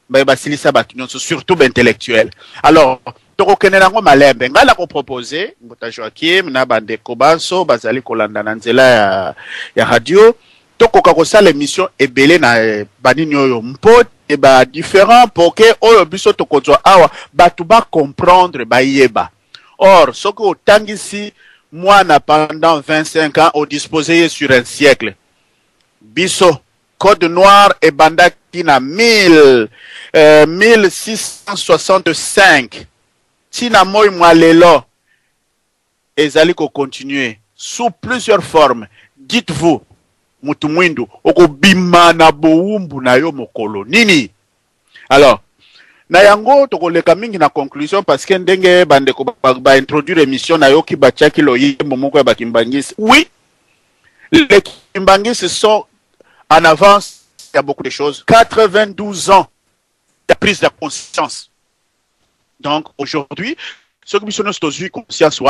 Ba silisa ba nyonso surtout ba intellectuel. Alors, toko kenenango malembe, ngala ko proposer, Mbota Joachim na bandeko banso bazali kolanda na nzela ya radio. Toko kakosa l'émission ebele na banini oyo mpo et ba différent pour que oyo biso tokozwa awa batu ba comprendre ba yeba. Or ce que otangisi mwana pendant 25 ans au disposé sur un siècle. Biso code noir et bandaki na 1665. Tina moi lelo ezali ko continuer sous plusieurs formes. Dites-vous mutu mwindu oko bima na boumbu na yo mokolo nini. Alors na yango tokoleka mingi na conclusion parce que ndenge bandeko ba introduire émission na yo ki bachaki lo yembo moko ya bakimbangisi. Oui, les kimbangisi sont en avance, il y a beaucoup de choses. 92 ans de prise de conscience. Donc aujourd'hui, ce que nous avons conscience,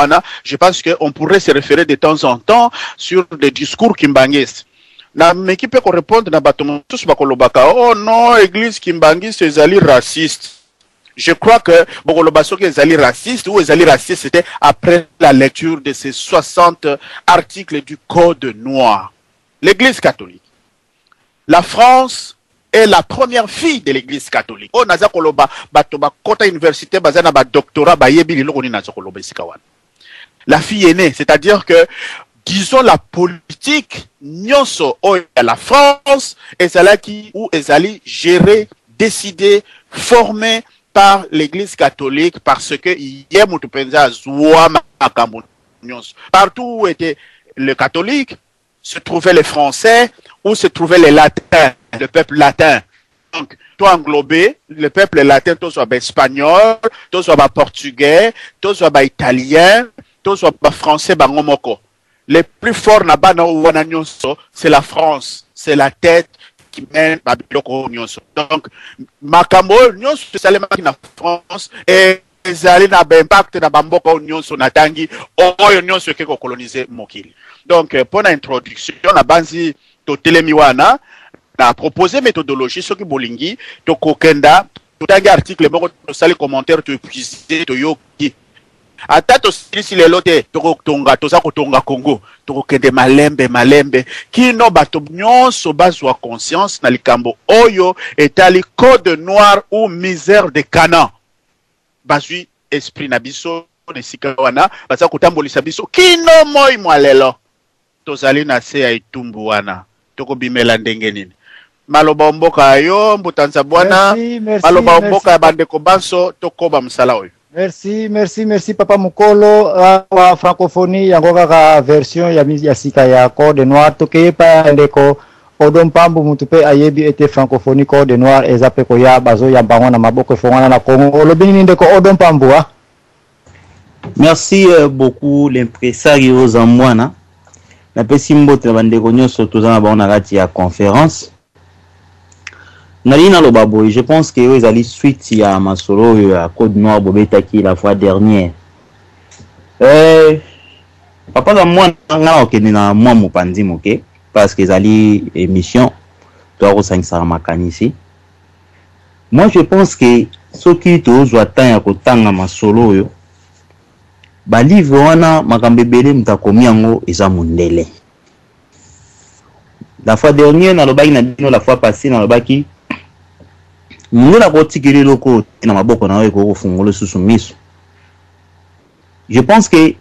je pense qu'on pourrait se référer de temps en temps sur des discours kimbangis. Na m'équipe pour répondre na batomo tous bakolobaka oh non église kimbangis c'est zali raciste. Je crois que bokolobaso que zali raciste ou zali raciste c'était après la lecture de ces 60 articles du code noir. L'église catholique. La France est la première fille de l'église catholique. Oh naza koloba batoba kota université bazana ba doctorat ba yebi lilo ni naza koloba sikawan. La fille aînée, c'est-à-dire que disons la politique nyonso à la France ezalaki ou ezali géré, décidé, formé par l'église catholique parce que yemutu penza zwa makambo nyonso. Partout où était le catholique se trouvaient les Français ou se trouvaient les latins, le peuple latin. Donc, toi englobé, le peuple latin, toi soit espagnol, toi soit portugais, toi soit italien, toi soit français, ngomoko. Les plus forts c'est la France, c'est la tête qui mène à Nyonso. Donc, makambo nyonso c'est la France et les alliés na impact na bamboka nyonso na tangi oyo nyonso ke ko coloniser mokili. Donc, pour l'introduction, na banzi to telemiwana na proposer méthodologie soki bolingi to kokenda to tangi article moko to sali commentaire to épuiser to yoki. Ata to si lelo te to tonga to za ko tonga Congo to kokende malembe kino bato nyonso bazwa conscience na likambo oyo etali code noir ou misère de Canaan. Bazui esprit na biso nesika wana baza kotambolisa biso kino moi mwalelo tozali na se ya itumbu wana toko bimela ndenge nini maloba mboka yo mbutanza bwana maloba mboka bandeko banso tokoba msala oyo. Merci papa Mukolo wa francophonie yango kaka version ya sika ya code noir tokepa ndeko odompambu mutupe ayebi ete francophonie code noir ezape ko ya bazo ya bango na maboko fongana na Congo lobini ndeko odompambu ha. Merci beaucoup l'impresario Zambwana. Na pesi mbote na bandeko nyonso tozana ba na kati ya conférence. Nalina Lobabo, je pense que ezali suite ya masolo ya Code Noir bobetaki la fois dernière. Papa za mwana ngana okende na mwa mopandi moke parce que ezali émission to ko makanisi. Moi je pense que soki tozwa temps ya kotanga masolo oyo ba livre wana makambe bele mtakomi yango eza mundele. La fois dernière na lobaki na bino la fois passée na lobaki mundela ko tikiri loko na maboko na yo ko fungolo susu miso. Je pense que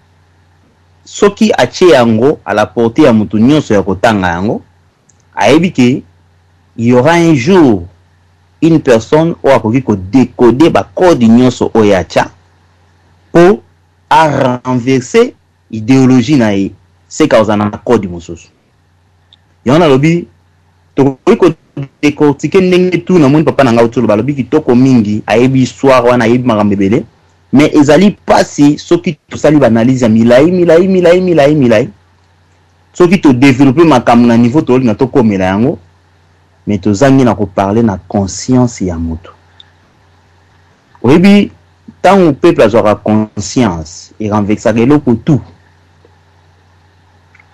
soki ache yango à la portée ya mutu nyonso ya kotanga yango ayebi ke il y aura un jour une personne ou akoki ko décoder ba code nyonso oyacha pour à renverser idéologie na ye c'est cause na code mosusu. Yana lobi to ko décortiquer ndenge tout na mon papa na nga utulu balobi kitoko mingi ayebi histoire wana ayebi makambe bele mais ezali passé soki to sali ba analyse ya milai soki to développer makambo na niveau to na to komela yango mais to zangi na ko parler na conscience ya moto. Oyebi tant le peuple aura conscience et renverser le tout.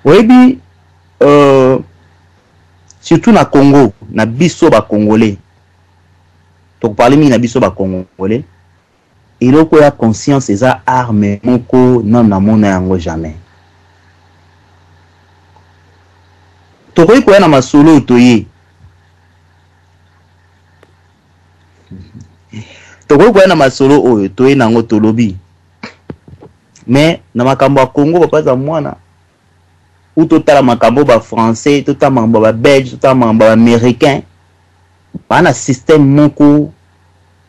Oyebi surtout na Congo na biso ba congolais to parler mi na biso ba congolais et loko ya conscience eza arme moko non na mona yango jamais to ko na masolo toye to ko na masolo oyo toye nango tolobi mais na makambo ya Congo papa za mwana ou total makambo ba français total makambo ba belge total makambo ba américain bana système moko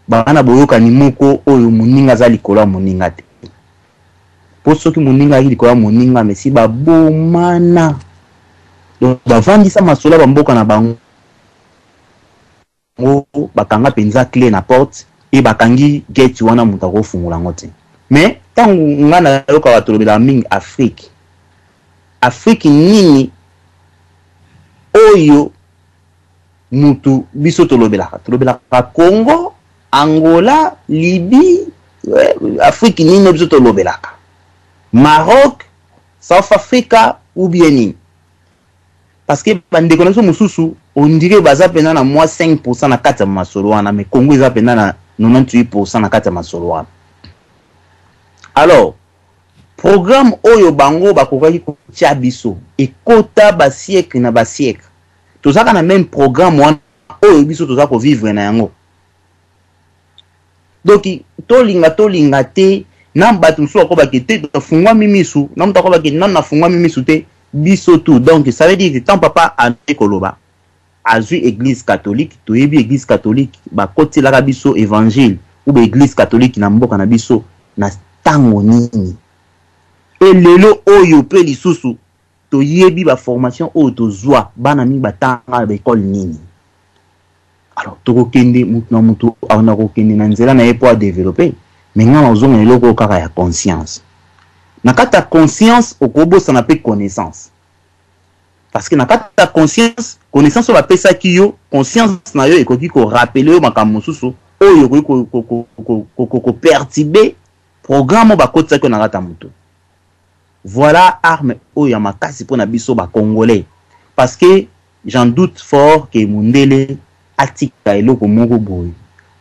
bana boyoka ni moko oyo muninga za likola muninga te po soki muninga yi likola muninga mais si ba bomana donc ba vandisa masola ba mboka na bango bakanga penza clé na porte et bakangi gate wana mutako fungula ngote mais tangu ngana yoka watolobela mingi Afrique nini oyo mutu biso tolobelaka Congo, Angola, Libye, Afrique nini biso tolobelaka Maroc, South Africa ou bien nini parce que bande connaissons mususu on dirait baza pena na moins 5% na kata masolo wana mais Congo eza pena na 98% na kata masolo wana. Alors programme oyo bango bakokaki kotia biso ekota ba siècle na ba siècle tozaka na même programme wana oyo biso tozaka ko vivre na yango donc tolinga te na batu musu akobaki te tofungwa mimisu na mutu akobaki na fungwa mimisu te biso tout donc ça veut dire que tant papa ante koloba azui église catholique toyebi église catholique bakotelaka biso évangile ou ba église catholique na mboka na biso na tango nini. Et lelo oyo pe lisusu to yebi ba formation oyo to zwa bana mi batanga ba école nini. Alors to kokende mutu na mutu ana kokende na nzela na yepo a développer mais ngana ozonga eloko kaka ya conscience. Na kata conscience okobosa na pe connaissance. Parce que na kata conscience connaissance ba pesa kiyo conscience na yo ekoki ko rappeler yo makambo susu oyo ko perturber programme ba kotsa ko na kata mutu. Voilà arme oyo ya makasi pour na biso ba congolais parce que j'en doute fort que mundele atika eloko moko boy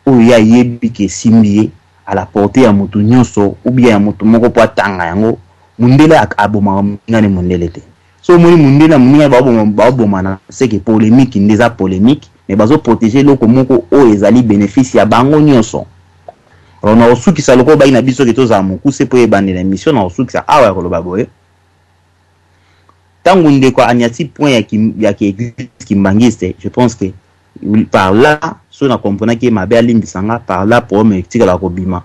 oyo ya yebi ke simbié à la portée ya mutu nyonso ou bien ya mutu moko po atanga yango mundele aboma ngane mundele te so moni mundele muninga ba boma na c'est que polémique ndeza polémique mais bazo protéger eloko moko oyo ezali bénéfice ya bango nyonso. On a reçu qui ça le combat ina biso keto za muku c'est pour ebande la mission na reçu qui ça awa koloba boye tangu ndeko anyati point ya ki église kimbangiste je pense que par là so na comprendre que mabe alimbi sanga par là pour me tika la kobima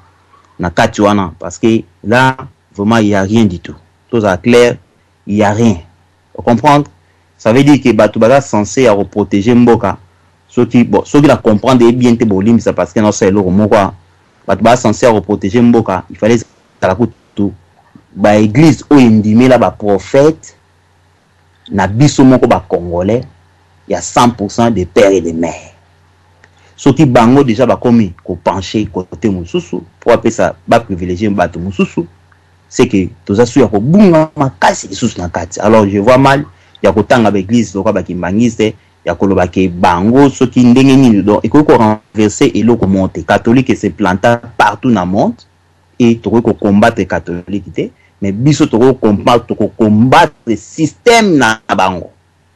na kati wana parce que là vraiment il y a rien du tout tout ça clair il y a rien vous comprendre ça veut dire que batu baza censé à protéger mboka ceux qui la comprendre bien te bolim ça parce que non c'est le moko batu ba censé à protéger mboka il fallait la tout ba église o indimé là ba prophète na biso moko ba congolais il y a 100% de pères et de mères. Ceux qui bango déjà ba komi ko pencher côté mususu pour appeler ça ba privilégier bato mususu. C'est que tous ça suya ko bunga makasi lisusu na kati. Alors je vois mal ya ko tanga ba église loka ba kimbangiste ya ko loba ke bango ceux qui ndenge nini donc il faut renverser et loko monter catholique se planta partout dans le monde et to ko combattre catholique mais biso to ko combattre le système na bango.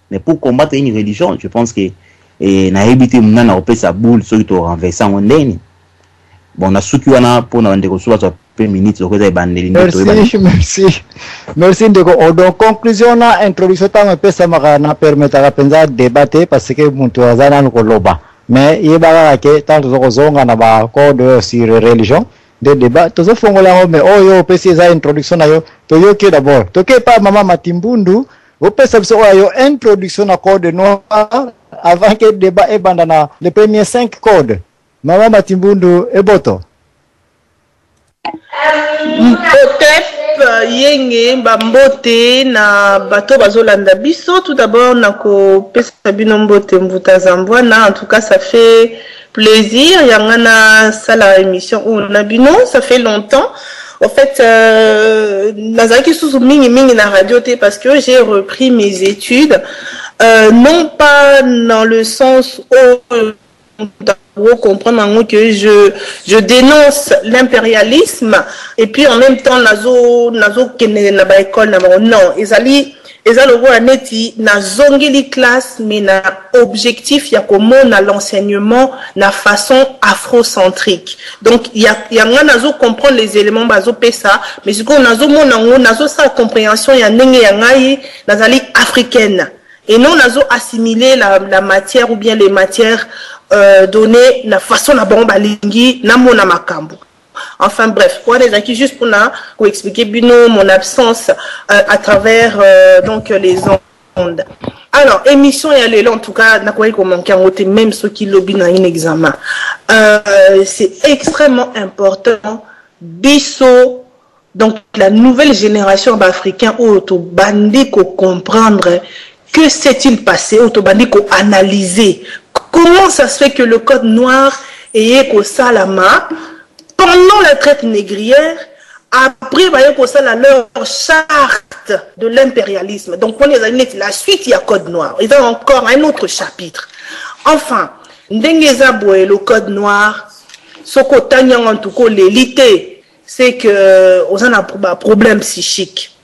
Mais pour combattre une religion, je pense que na éviter muna opé sa boule ceux qui to renverser en ndeni. Bon na suki wana pour na ndeko so ba minutes ko za bandeli merci ndeko donc conclusion na introduction ta pesa maka na permettre penza débattre parce que muntu azana ko loba mais yeba ke tanto zo zonga na ba code sur religion de débat to zo fongola mais yo pesa za introduction na yo to yo ke d'abord to ke pa mama Matimbundu o pesa biso yo introduction na code noir avant que débat e bandana les premiers 5 codes mama Matimbundu e boto peut-être yenge bambote na bato bazolanda biso. Tout d'abord nako pesa bino mbote mvuta zambwana. En tout cas ça fait plaisir yangana sala émission on a bino ça fait longtemps. En fait nazaki sous mingi na radio té parce que j'ai repris mes études non pas dans le sens où pour comprendre que je dénonce l'impérialisme et puis en même temps nazo kene na ba école na non ezali logo aneti na zongeli classe mais na objectif ya komona l'enseignement na façon afrocentrique. Donc il y a nazo comprendre les éléments bazo pesa mais ce qu'on nazo mona nazo sa compréhension ya ndenge ya ngai nazali africaine et non nazo assimiler la matière ou bien les matières donner la façon la bombe balingi na mona makambo. Enfin bref, pour les acquis juste pour expliquer bino mon absence à travers donc les ondes. Alors émission et aller en tout cas n'a quoi qu'on manque en même ceux qui lobby dans un examen. C'est extrêmement important biso donc la nouvelle génération d'Africains autobandi ko comprendre que s'est-il passé autobandi ko analyser. Comment ça se fait que le code noir est au Salama pendant la traite négrière, après leur charte de l'impérialisme. Donc pour les années, la suite il y a code noir. Il y a encore un autre chapitre. Enfin, le code noir, ce que en tout cas l'élite, c'est que on a un problème psychique.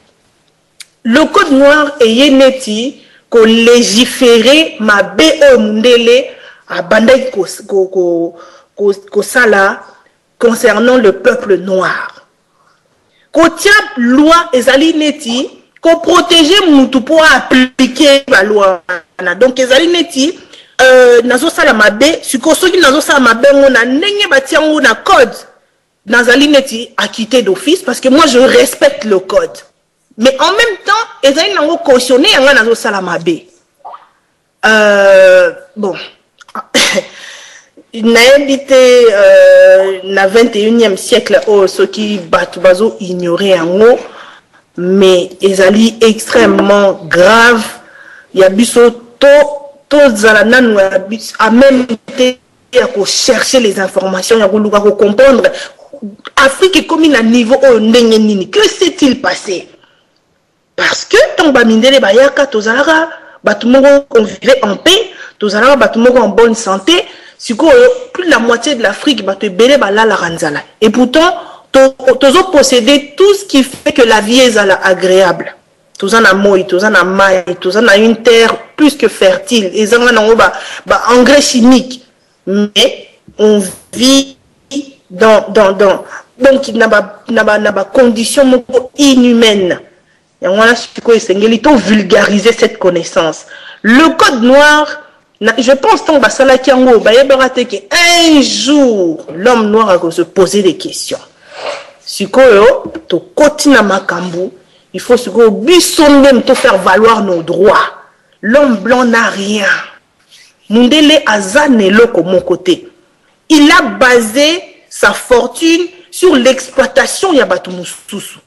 Le code noir est neti qu'on légiférer ma BE mundele à bandai ko sala concernant le peuple noir. Ko tia loi ezali neti ko protéger mutu pour appliquer la loi. Donc ezali neti nazo sala mabe siko soki nazo sala mabe ngona ndenge batia ngona code nazali neti acquitté d'office parce que moi je respecte le code. Mais en même temps, ezali nango cautionné yanga nazo sala mabe. Bon. Il n'a habité na 21e siècle ceux qui batubazo ignoraient en haut, mais ezali extrêmement grave. Il y a biso to zalanan a même été à chercher les informations, il y a comprendre Afrique est comme à niveau nini. Que s'est-il passé? Parce que tant bamindele bayaka tozalara batumongo conviver en paix, tozalara batumongo en bonne santé. Si plus de la moitié de l'Afrique va te belé la ranzala. Et pourtant, tozo posséder tout ce qui fait que la vie est agréable. Tous en a moi, tous en a maille, tous en a une terre plus que fertile. Ils en ont engrais chimique. Mais on vit donc il n'a pas condition inhumaine. Et on a vulgariser cette connaissance. Le code noir, je pense que un jour l'homme noir va se poser des questions. Si tu continues à makambu, il faut te faire valoir nos droits. L'homme blanc n'a rien. Mundele Azane comme mon côté. Il a basé sa fortune sur l'exploitation ya bato mususu.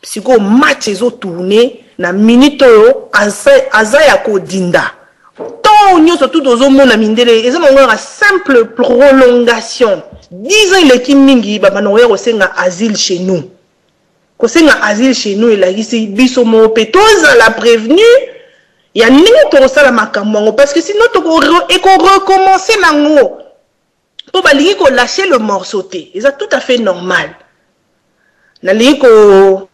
Siko match ezo tourner na minute yo aza ya ko dinda. Tant nyoso tout ozo mona mindele eza na simple prolongation. 10 ans le kimingi baba no ya osenga asile chez nous. Kosenga asile chez nous et la gisi biso mo petoza la prévenu. Il y a n'importe quoi la makambo parce que sinon tu recommencer nango. Pour balingi ko lâcher le morceau té. C'est tout à fait normal. Na lingi ko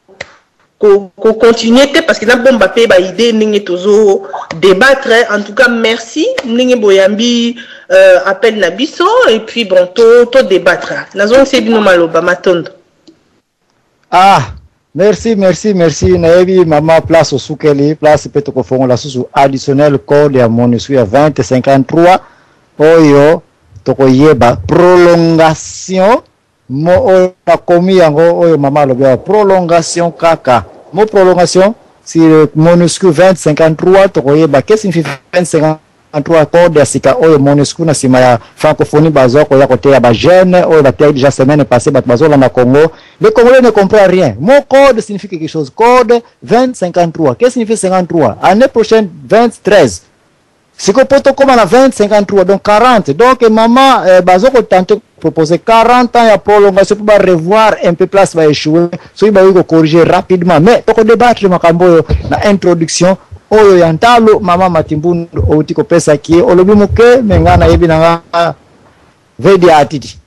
continuer parce que na bomba pe ba idée ningi tozo débattre. En tout cas merci ningi boyambi appel na biso et puis bon to débattre. Nazo c'est bino maloba matondo. Ah, merci. Naebi maman place au soukeli, place peut ko fongo la sous additionnel code ya MONUSCO ya 2053. Oyo toko yeba prolongation mo oyo komi yango oyo maman lobia prolongation kaka. Mo prolongation si MONUSCO 2053 toko yeba qu'est-ce que signifie 2053 code ya sika oyo MONUSCO na sima ya francophonie bazo ko ya côté ya ba jeune oyo batia déjà semaine passée bazo la na Congo. Les Congolais ne comprennent rien. Mon code signifie quelque chose. Code 2053. Qu'est-ce que signifie 53? Année prochaine 2013. C'est que poto comme à 2053 donc 40. Donc maman bazo ko tenter proposer 40 ans ya prolongation pour revoir un peu place va échouer. So il va corriger rapidement mais toko débattre makambo na introduction oyo yantalo mama Matimbundu outiko pesa ki olobi muke mengana yebi na vedi atiti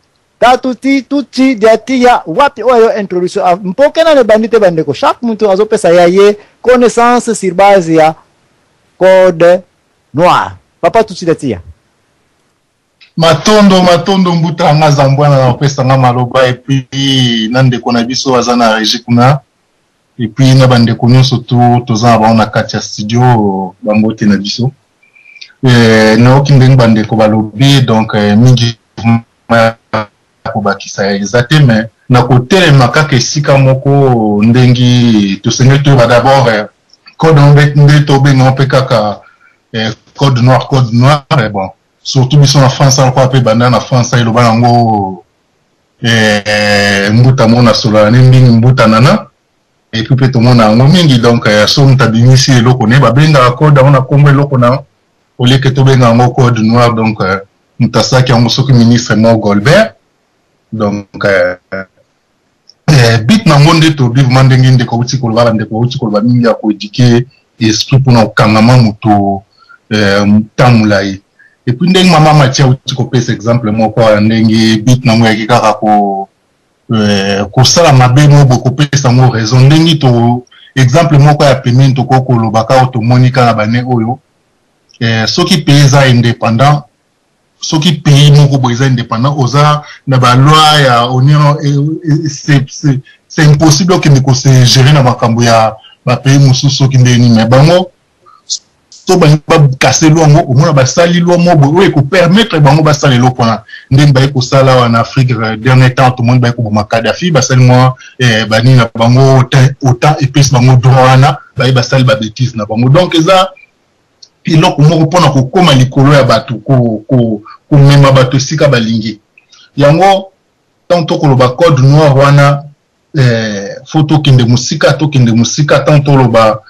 tuti diatia wapi oyo introduction mpokena ne bandite bandeko chaque muntu azo pesa yaye connaissance sur base ya code noir papa tuti diatia matondo mbuta nga zambwana na pesa nga maloba et puis nande kona biso azana régie kuna et puis na bandeko nyonso toza ba na kati ya studio bambote na biso no kindeng bandeko balobi donc mingi kobakisa ezate mais na kotelema kaka esika moko ndengi tosenge toyeba d'abord code nde tobenga mpe kaka code noir bon surtout biso na France aloko ape banda na France eloba nango mbuta mona solo na mingi mbuta nana et puis pe tomona yango mingi donc so mutabimisi eloko ne babengaka code ona kombo eloko na oleke tobenga yango code noir donc mutasaki yango soki ministre mo Golbert donc bit na monde to vivement ndenge ndeko uti kolba ndeko uti kolba mingi ya ko éduquer esprit pour na kangama muto tamulai et puis ndenge mama matia uti ko pesa exemple moko ndenge bit na mo yakika ko sala mabe mo boko pesa mo raison ndenge to exemple moko ya paiement to ko kolobaka auto monika na bane oyo soki pesa indépendant soki pays moko boza indépendant oza na ba loi ya union c'est impossible que ne se gérer na makambo ya ba pays mususu soki ndeni mais bango to ba casser loi mo omona ba sali loi mo bo ko permettre bango ba sali loi pona ndeni ba ko sala en Afrique dernier temps tout le monde ba ko ma Kadhafi ba sali mo bani na bango autant épice bango droit na ba sali ba bêtise na bango donc eza piloko moko pona ko koma likolo ya batu ko mema batu sika balingi yango tanto ko loba code noir wana photo kinde musika to kinde musika tanto loba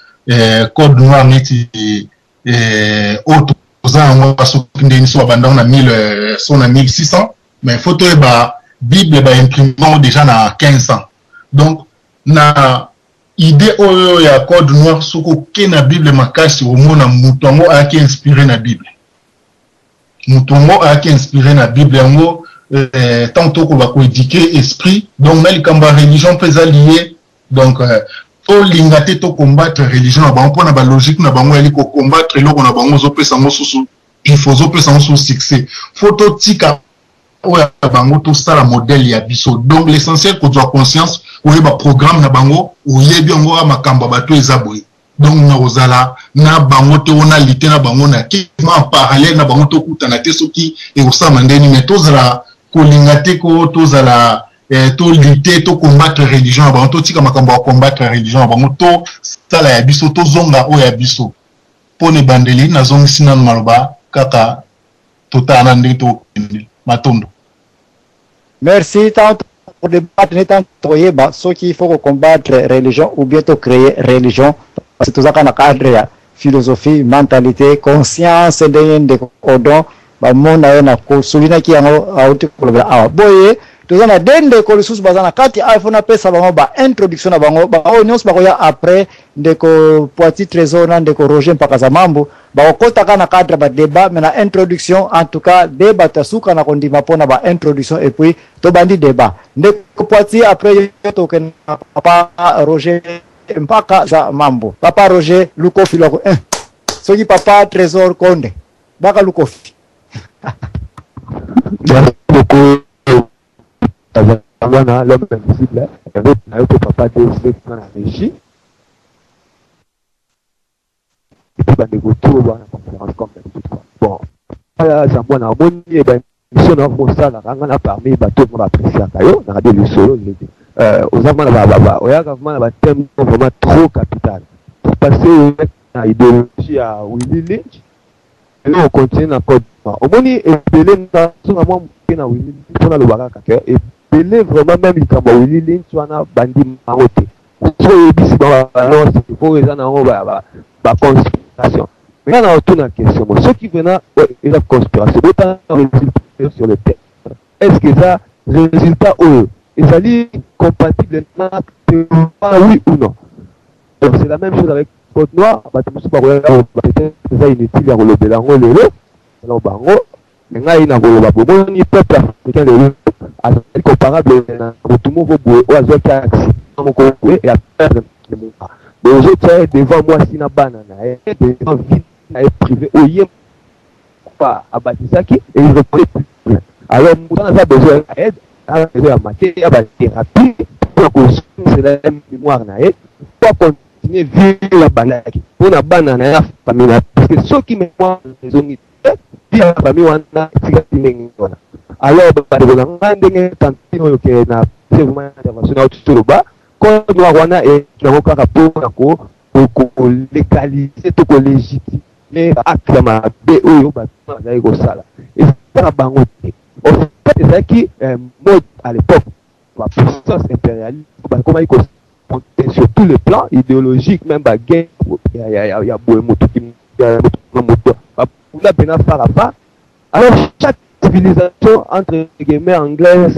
code noir neti auto zango paso kinde ni so banda na 1000 so na 1600 mais photo e ba bible ba imprimant déjà na 1500 donc na idée oyo ya code noir soko ke na bible makasi omona mutongo aki inspiré na bible mutongo aki inspiré na bible yango tanto ko ba ko éduquer esprit donc na likamba religion pesa lié donc to lingate to combattre religion na bango pona ba logique na bango yali ko combattre loko na bango zo pesa ngo susu il faut zo pesa ngo succès photo tika oya bango to sala modèle ya biso donc l'essentiel ko doit conscience oyeba programme na bango oyebi yango makambo bato ezaboy donc na ozala na bango te ona lité na bango na en parallèle na bango to kutana te soki e osama ndeni mais tozala kolinga te ko tozala to lutter to combattre religion na bango to tika makambo ya combattre religion na bango to sala ya biso to zonga o ya biso pone bandeli na zongi sina maloba kaka totana ndenge to matondo. Merci tant débattre n'étant toyeba ce qu'il faut combattre religion ou bientôt créer religion parce que tout ça dans cadre philosophie mentalité conscience de odon ba mona na ko sulina ki yango auti ko ba boye tozana dende ko lisusu bazana kati iPhone pesa bango ba introduction na bango ba nyonso bakoya après ndeko Poiti Trésor na ndeko Roger mpaka za mambo ba okota kana cadre ba débat mais na introduction en tout cas débat tasuka na kondima pona ba introduction et puis to bandi débat ndeko Poiti après to ken papa Roger mpaka za mambo papa Roger lukofi lako soki papa Trésor Konde baka lukofi. Merci beaucoup. Voilà, l'homme invisible, avec papa DSV dans la régie. Et puis, il y a une conférence comme d'habitude. Bon, voilà, ça m'a harmonie, et bien, mission dans ça, la rangana a parmi, tout le monde apprécie à Kayo, on a dit le solo, aux amants, il thème vraiment trop capital. Pour passer à l'idéologie à Willy Lynch, et là, on continue dans le code. Au moins, et belé dans son amour, na Willy Lynch, on a le baraka, et belé vraiment même, il y a Willy Lynch, on a bandi maroté. Il faut raisonner en conspiration. Mais là, on retourne à la question. Ceux qui viennent, il y a conspiration. Autant résultat sur le terrain. Est-ce que ça, résultat ou est ça compatible oui ou non? C'est la même chose avec Côte Noire. Peut-être inutile à relever la roue, le bango. Mais là, il y a un peuple africain comparable à tout le monde au hasard qui a accident et à perdre le monde. Les autres, devant moi, si na banana, devant vide, privé, au yé, pas à Batisaki, et il reconnaît plus. Alors, nous avons besoin d'aide, à mater, à thérapie, pour c'est la même mémoire, pour continuer à vivre la banane, pour la banane, parce que ceux qui mémoire les zones, vivent la famille, on a alors, on a des tantines qui na vraiment international tout le bas. Quand nous avons un rapport pour légaliser, pour légitimer acclamer BO au sala. Et c'est un bangoté. En fait, c'est ça qui mode à l'époque, la puissance impérialiste, comment il comptait sur tous les plans idéologiques, même baguette, il y a beaucoup de motos. Pour la Bénafarafa, alors chaque civilisation entre guillemets anglaise,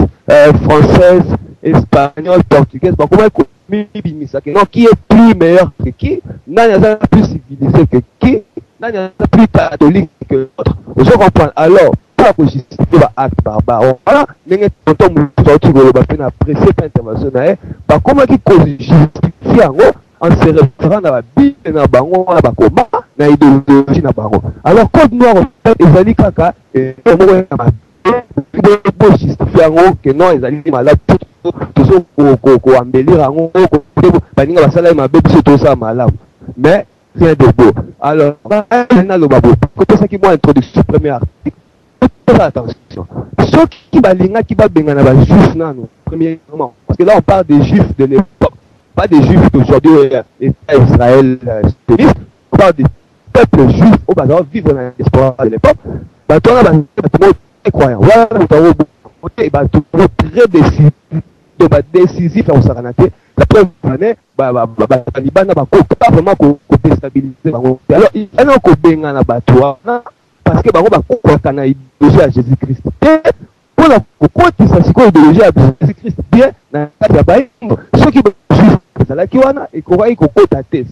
française, espagnole, portugaise, comment non, qui est plus meilleur que qui, n'a plus civilisé que qui, n'a plus catholique que l'autre. Je comprends. Alors, pas que justifier l'acte barbare. Voilà, mais quand on sorti de la précédente intervention, comment qui justifie en se référant à la Bible, na bango, na bakoma, na idéologie na bango. Alors, Code Noir, ezali kaka, et pour justifier que non, ezali malade, toujours pour embellir, baninga basala ma bébé, c'est tout ça malade. Mais, rien de beau. Alors, on a le babou. Côté ça qui m'a introduit premier article, faites attention. Ceux qui balinga, qui va benga na ba juif na nous, premièrement. Parce que là, on parle des juifs de l'époque. Pas des juifs d'aujourd'hui, État Israël, on parle des peuples juifs au bazar vivre dans l'espoir de l'époque. Bah, toi, là, c'est croyant. Voilà, très décisif, on s'est ranaté. La preuve, la Liban n'a pas vraiment déstabilisé. Alors, il y a un copain à Batoua, parce que on a idéologie à Jésus-Christ. Pourquoi tu sais quoi idéologie à Jésus-Christ? Bien, ceux qui et qu'on va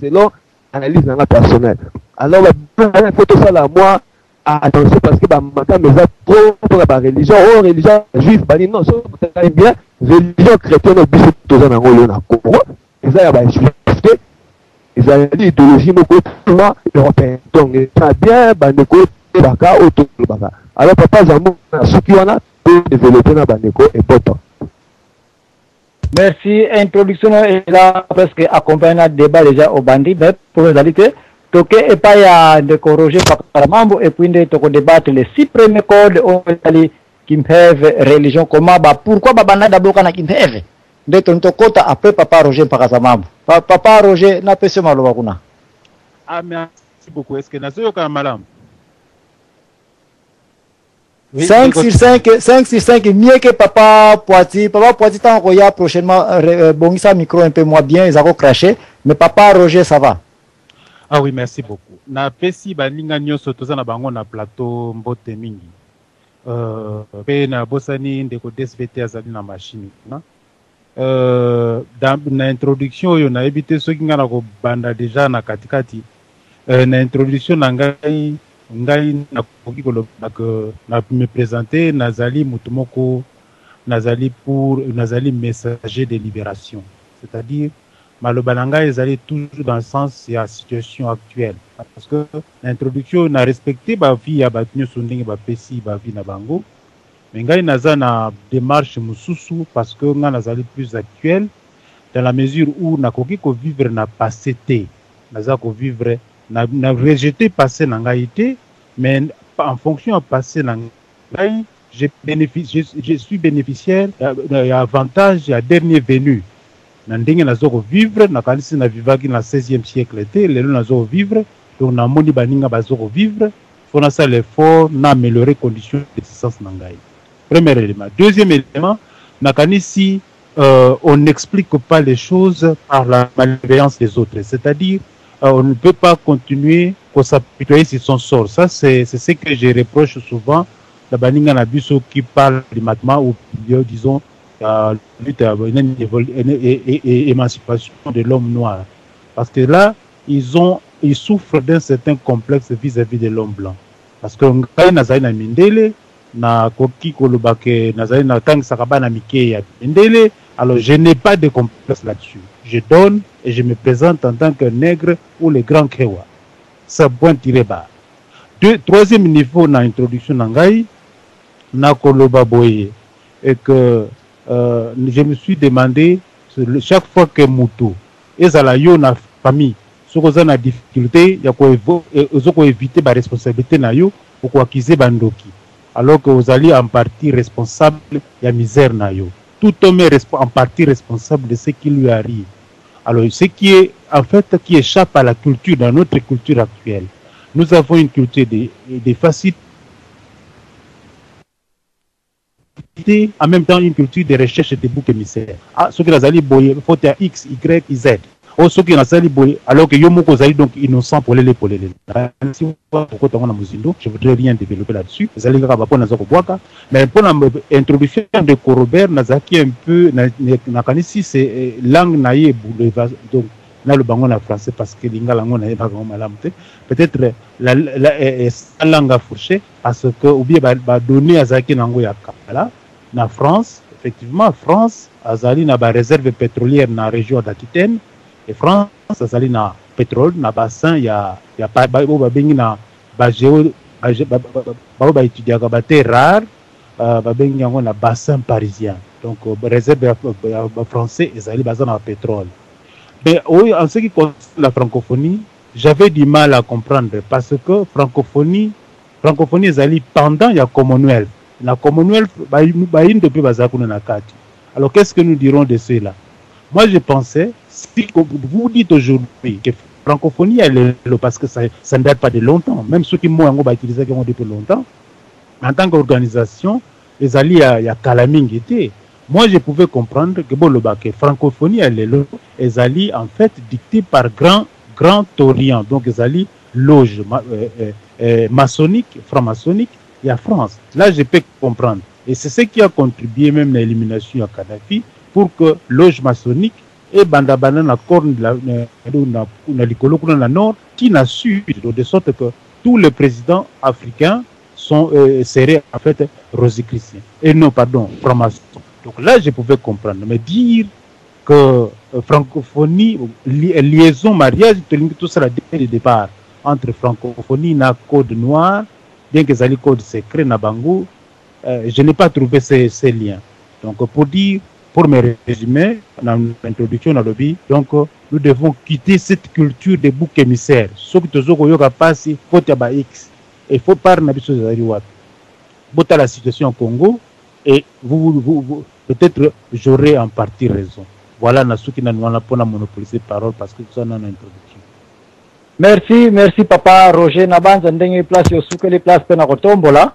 selon analyse personnelle. Alors, il faut tout ça là, moi, attention parce que maintenant, mes trop pour la religion, religion juive, non, ça bien, religion chrétienne, obligé de tout ça dans le Congo. Et ça, il y a juif, ils ont dit idéologie, moi, européen. Donc, ça bien, Bandeko, Baka, autour de Baka. Alors, papa, Zambo, ceux qui en a, peut développer dans Bandeko et Poto. Merci. Introduction est là presque accompagnée de débat déjà au bandit, mais pour les réalités, toke et pas ya de corroger par mambo et puis de toko débattre les 6 premiers codes au Italie qui peuvent religion comment bah pourquoi babana d'abord kana qui peuvent de ton kota après papa Roger par sa mambo papa Roger na pese maloba kuna. Ah merci beaucoup. Est-ce que nazo yoka malam? 5 sur 5, mieux que Papa Poiti. Papa Poiti, tant qu'on y a prochainement, bon, ça micro un peu moins bien, ils ont craché. Mais Papa Roger, ça va. Ah oui, merci beaucoup. Na pesi balinga nyoso toza na bango na plateau mbote mingi. Pe na bosani ndeko DSVT azali na machine na. Na introduction yo na ebite soki nga na ko banda déjà na katikati. Na introduction na ngai na koki koloba que na me présenter nazali mutumoko nazali messager de libération. C'est-à-dire Malobananga est allé toujours dans le sens de la situation actuelle. Parce que l'introduction n'a respecté la vie à Batnyo Sunding et Bapesi, la vie na Bango. Mais il y a une démarche mususu parce que nous avons plus actuel dans la mesure où nous avons vivre na passé. Nous avons vivre, na rejeté passé na ngaïté, mais en fonction de passé na ngaï, je suis bénéficiaire d'avantages à dernier venu. Na ndenge nazoko vivre na kanisi na vivaki na 16e siècle te lelo nazoko vivre donc na moni baninga bazoko vivre faut na ça l'effort na améliorer conditions d'existence na ngai. Premier élément. Deuxième élément, na kanisi on n'explique pas les choses par la malveillance des autres, c'est-à-dire on ne peut pas continuer qu'on s'apitoyer sur son sort. Ça c'est ce que je reproche souvent la baninga na biso qui parle climatement ou disons lutte et émancipation de l'homme noir. Parce que là, ils souffrent d'un certain complexe vis-à-vis de l'homme blanc. Parce que ngai nazali na mindele na koki kolobake nazali na tang sakaba na mike ya mindele, alors je n'ai pas de complexe là-dessus. Je donne et je me présente en tant que nègre ou le grand kewa. Ça point tiré bas. Troisième niveau na introduction ngai na koloba boye et que je me suis demandé chaque fois que Moutou et Zalayo na famille ce qu'on a na difficulté ya ko éviter ba responsabilité na yo pour ko accuser bandoki alors que vous allez en partie responsable ya misère na yo. Tout homme est en partie responsable de ce qui lui arrive. Alors ce qui est en fait qui échappe à la culture dans notre culture actuelle. Nous avons une culture de facilité, en même temps une culture de recherche de boucs émissaires. Ah, ceux qui ont zali boye, faut faire X, Y, Z. Ou ceux qui ont zali boye, alors que Yomoko zali donc innocent pour les. Si vous pourquoi tu as muzindo, je voudrais rien développer là-dessus. Zali ngaka bapo nazoko boaka, mais pour l'introduction de Corobert, nazaki un peu na kanisi c'est langue naie donc na le bango na français parce que lingala ngo naie ba malamte. Peut-être la langue a fourché parce que ou bien ba donner azaki nango ya kala. Na France, effectivement, France, azali na ba réserve pétrolière na région d'Aquitaine et France, azali na pétrole na bassin ya ba bengi na ba géo ba étudier ba terre rare ba bengi yango na bassin parisien. Donc réserve français azali bassin na pétrole. Mais oui, en ce qui concerne la francophonie, j'avais du mal à comprendre parce que francophonie azali pendant ya Commonwealth. La Commonwealth, alors qu'est-ce que nous dirons de cela? Moi je pensais, si vous dites aujourd'hui que francophonie elle est parce que ça ne date pas de longtemps, même ceux qui m'ont utilisé depuis longtemps, en tant qu'organisation, les alliés à Kalaming étaient. Moi je pouvais comprendre que francophonie elle est là, les alliés en fait dictée par Grand Orient, donc les alliés loge maçonnique, franc-maçonnique. Il y a France. Là, je peux comprendre. Et c'est ce qui a contribué même à l'élimination à Kadhafi pour que loge maçonnique et bandabana na corne na likolo kuna na nord qui n'a su de sorte que tous les présidents africains sont seraient en fait rosicruciens et non pardon francs-maçons. Donc là, je pouvais comprendre. Mais dire que francophonie, liaison, mariage, tout ça dès le départ entre francophonie et code noir. Bien que les code secret na bango, je n'ai pas trouvé ces liens. Donc pour me résumer, dans l'introduction dans le lobby, donc nous devons quitter cette culture des boucs émissaires. Ce qui te passe, il faut X. Il faut parler de la situation au Congo et vous peut-être j'aurai en partie raison. Voilà ce qui n'a pas monopolisé parole parce que ça n'a introduction. Merci Papa Roger Nabanza ndenge place yo suke les places pena kotombola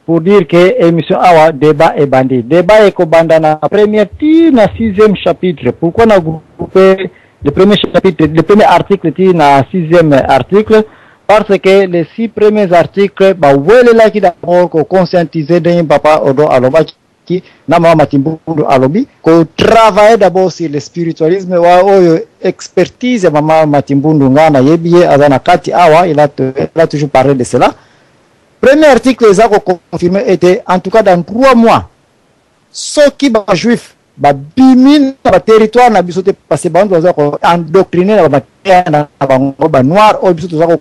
pour dire que émission awa débat est bandit. Débat est kobanda na première ti na 6e chapitre. Pourquoi na groupé le premier chapitre, le premier article ti na 6e article? Parce que les 6 premiers articles, bah, wele la ki d'abord ko conscientiser d'un papa odo aloba qui na mama Matimbundu alobi, ko travailler d'abord sur le spiritualisme wa oyo expertise mama Matimbundu ngana yebie azana kati awa, il a toujours parlé de cela. Premier article ça ko confirmé était en tout cas dans 3 mois. Ceux qui ba juif ba bimin ba territoire na biso te passer ba on ko endoctriner na ba noir o biso to za ko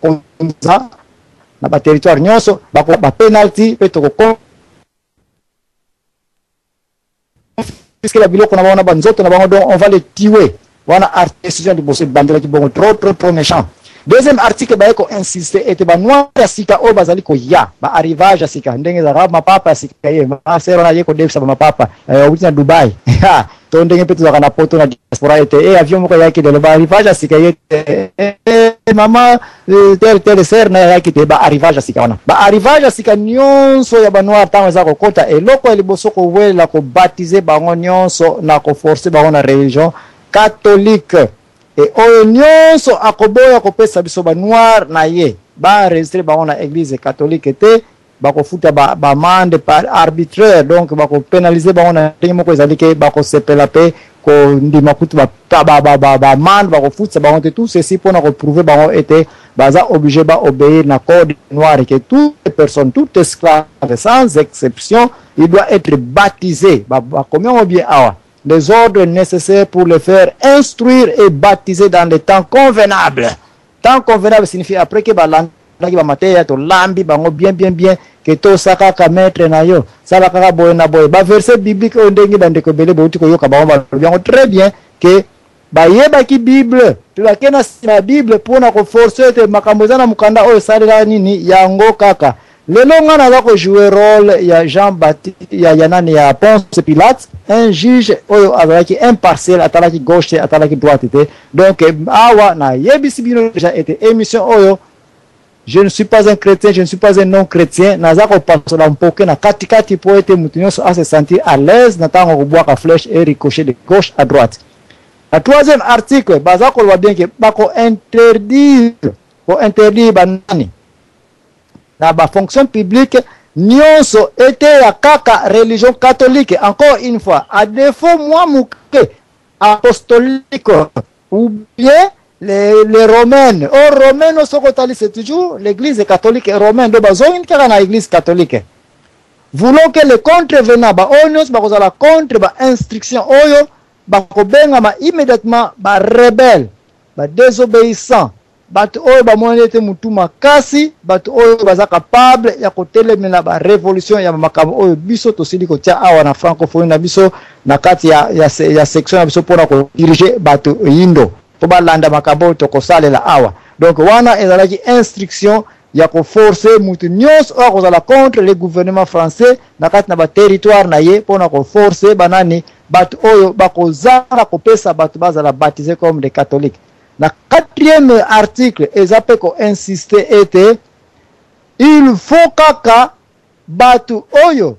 konza na ba territoire nyonso ba penalty pe to ko puisque la biloko na ba nzoto na bango donc on va les tuer wana artisan de bosser bandela ki bongo trop méchant. Deuxième article ba ko insister et ba noir sika o bazali ko ya ba arrivage sika ndenge za mapapa sika ye ma sero na ye ko devisa mapapa uti na Dubai to ndenge petu za kana poto na diaspora ete avion moko yake de ba arrivage sika ye mama tel ser na yake te ba arrivage sika wana ba arrivage sika nyonso ya ba noir tango za ko kota eloko eliboso ko wela ko baptiser bango nyonso na ko forcer bango na religion catholique. Et oyo nyonso akoboya kopesa biso ba noir na ye ba enregistrer bango na église catholique te bako futa ba amende par arbitraire, donc bako pénaliser bango na ndenge moko ezali ke bako sepela pe ko ndima kutu ba amende bako futa bango te. Tout ceci pour na ko prouver bango était baza obligé ba obéir na code noir et que toute personne, tout esclave sans exception, il doit être baptisé ba combien bien awa les ordres nécessaires pour le faire instruire et baptiser dans les temps convenables. Temps convenable signifie après que balandi ba mateya to lambi bango bien que to saka ka maître na yo sala ka boy na boy ba verset biblique o ndenge bande ko bele bouti ko yo ka bango ba très bien que ba yeba ki bible tu la kena na bible pour na ko forcer te makambo na mukanda o sala nini yango kaka. Lelo ngana za ko jouer rôle ya Jean-Baptiste ya nani ya Ponce Pilate, un juge oyo azalaki impartial, atalaki gauche atalaki droite te. Donc awa na yebisi bino déjà été émission oyo je ne suis pas un chrétien, je ne suis pas un non chrétien, naza ko pasola mpoke na katikati po ete mutunyoso a se sentir à l'aise na tango ko boaka flèche et ricocher de gauche à droite. Le troisième article baza ko lwa bien que bako interdire banani na ba fonction publique nyonso était ya kaka religion catholique. Encore une fois, à défaut moi mouke apostolique ou bien les romaines. Or romaine au sokotali c'est toujours l'église catholique et romaine de bazongin kaka na église catholique. Voulons que les contrevenants ba onyos ba kozala contre ba instruction oyo ba kobenga ma immédiatement ba rebelle, ba désobéissant. Batu oyo ba monete mutu makasi, batu oyo baza capable ya kotelemela ba révolution ya makambo oyo biso tosili ko tia awa na francophonie na biso na kati ya section ya biso pona ko diriger batu yindo to balanda makambo to ko salela awa. Donc wana ezalaki instruction ya ko forcer mutu nyos o ko zala contre le gouvernement français na kati na ba territoire na ye pona ko forcer banani batu oyo bakozanga kopesa batu bazala baptisé comme des catholiques. Le quatrième article, ils ont insisté était il faut kaka batu oyo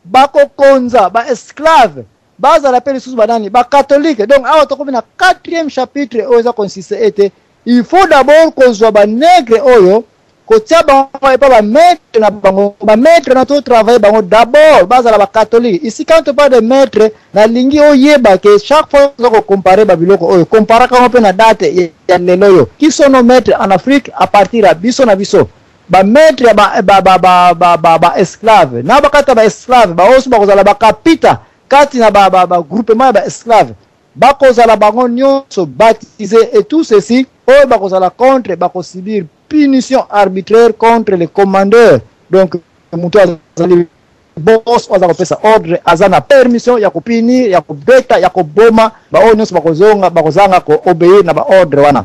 bako konza ba esclave baza la pele sous banani ba catholique. Donc awa tokomi na quatrième chapitre ils ont consisté était il faut d'abord qu'on soit ba nègre oyo kotia bango et pas ba maître na bango ba maître na tout travail bango d'abord baza la ba catholique. Ici quand on parle de maître na lingi oyeba que chaque fois qu'on compare ba biloko oyo compara quand on peut na date ya lelo yo qui sont nos maîtres en Afrique à partir à biso na biso ba maître ba esclave na ba kata ba esclave ba osu ba kozala ba kapita kati na ba groupement ba esclave ba kozala bango nyonso baptisé et tout ceci oyo ba kozala contre ba ko subir punition arbitraire contre les commandeurs. Donc mutu azali boss oza kopesa ordre azana permission ya kopinir ya kobeta ya koboma ba oyo nyonso bakozanga ko obéir na ba ordre wana.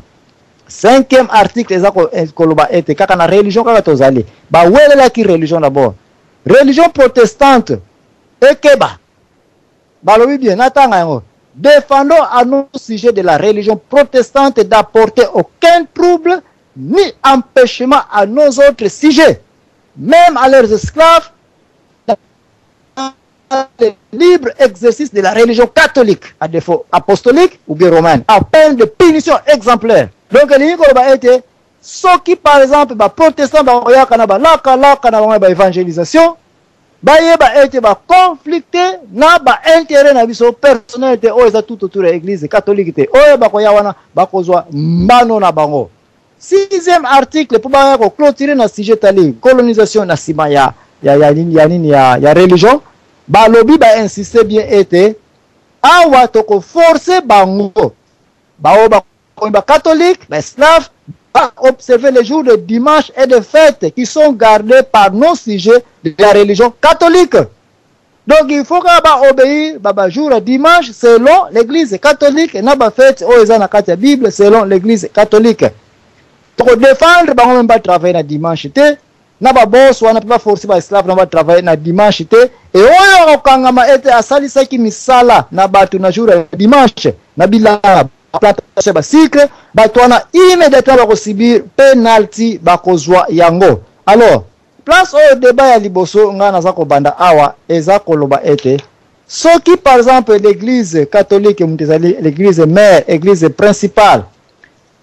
Cinquième article ezako koloba ete kaka na religion kaka tozali ba welela ki religion d'abord religion protestante ekeba balobi bien natanga yango défendons à nos sujets de la religion protestante d'apporter aucun trouble ni empêchement à nos autres sujets. même à leurs esclaves, le libre exercice de la religion catholique, à défaut apostolique ou bien romaine, à peine de punition exemplaire. Donc, les été ceux qui, par exemple, les protestants, les évangélisation, été conflicté, na intérêt na biso personnalité, tout autour de l'église catholique, sixième article, pour clôturer le sujet de colonisation na sima ya religion, balobi ba insister bien été awa toko forcer bango ba catholique ba esclave ba observer les jours de dimanche et de fête qui sont gardés par nos sujets de la religion catholique. Donc il faut que ba obéir ba jour de dimanche selon l'église catholique et na ba fête o ezana kati Bible selon l'église catholique. Pour défendre bango même pas travailler na dimanche te na ba boss wana pas forcer ba esclave na ba travailler na dimanche te et oyo okangama ete asalisa ki misala na batu na jour ya dimanche na bila plantation ba cycle batu wana immédiatement ba subir penalty ba kozwa yango. Alors place au débat ya liboso ngana za ko banda awa eza koloba ete soki par exemple l'église catholique mutezali l'église mère église principale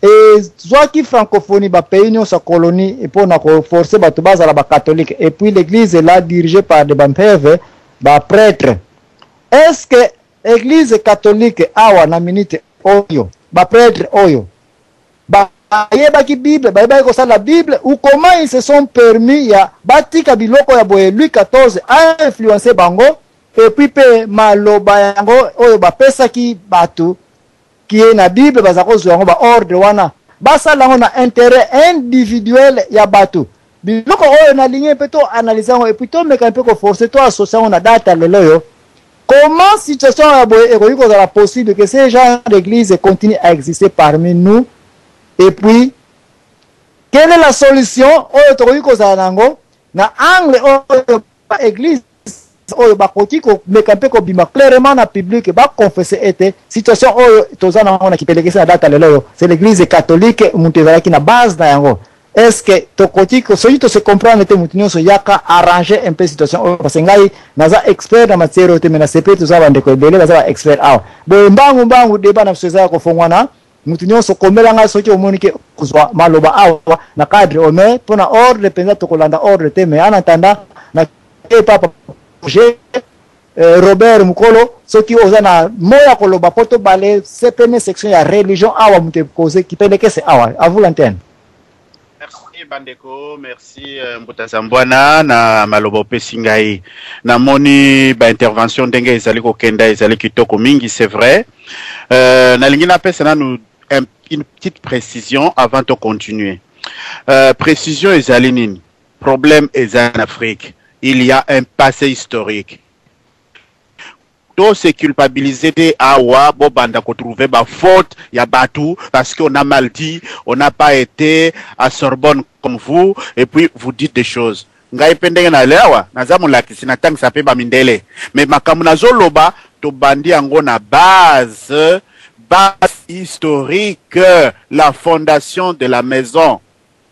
et soit qui francophonie ba pays nyonso colonie et pour na forcer bato bazala ba catholique et puis l'église est là dirigée par des bampèves ba prêtre. Est-ce que l'église catholique awa na minute oyo ba prêtre oyo ba yeba ki Bible ba yeba ko sa la Bible ou comment ils se sont permis ya batika biloko ya boye Louis XIV a influencé bango et puis pe maloba yango oyo ba pesa ki batu qui est na Bible bazako zuango ba ordre wana basala ngona intérêt individuel ya batu biloko oyo na ligne peto analyser et puis to meka peu ko forcer to associer na data leloyo comment situation ya boye ekoiko za la possible que ces gens d'église continuent à exister parmi nous et puis quelle est la solution oyo tokoiko za nango na angle oyo ba église oyo bakoti ko mekampe ko bima clairement na public ba confesser était situation oyo tozana on a kipelekesa data lelo c'est l'église catholique mutezala ki na base na yango est-ce que tokoti ko soyito se comprendre te mutinyo so yaka arranger un peu situation parce que ngai naza expert na matière ote mena sepe tozaba ndeko ebele baza expert awa bo mbangu deba na mseza ko fongwana mutinyo so komela nga soki omonike kozwa maloba awa na cadre ome pona ordre penza tokolanda ordre te mais en attendant na papa Robert Mukolo ce qui osana moya koloba poto balé CPN section ya religion awa mute cause qui pele que c'est awa à vous l'antenne. Merci Bandeko, merci Mbutazambwana na malobo pesingai na moni ba intervention ndenge ezali ko kenda ezali kitoko mingi c'est vrai na lingina pesa na nous une petite précision avant de continuer précision ezali nini problème est en Afrique. Il y a un passé historique. Tout se culpabiliser de awa bobanda ko trouver ba faute ya batu parce qu'on a mal dit, on n'a pas été à Sorbonne comme vous et puis vous dites des choses. Ngai pendenge na lewa nazamu lakisi na tang sape ba mindele mais makamu na zoloba to bandi yango na base historique la fondation de la maison.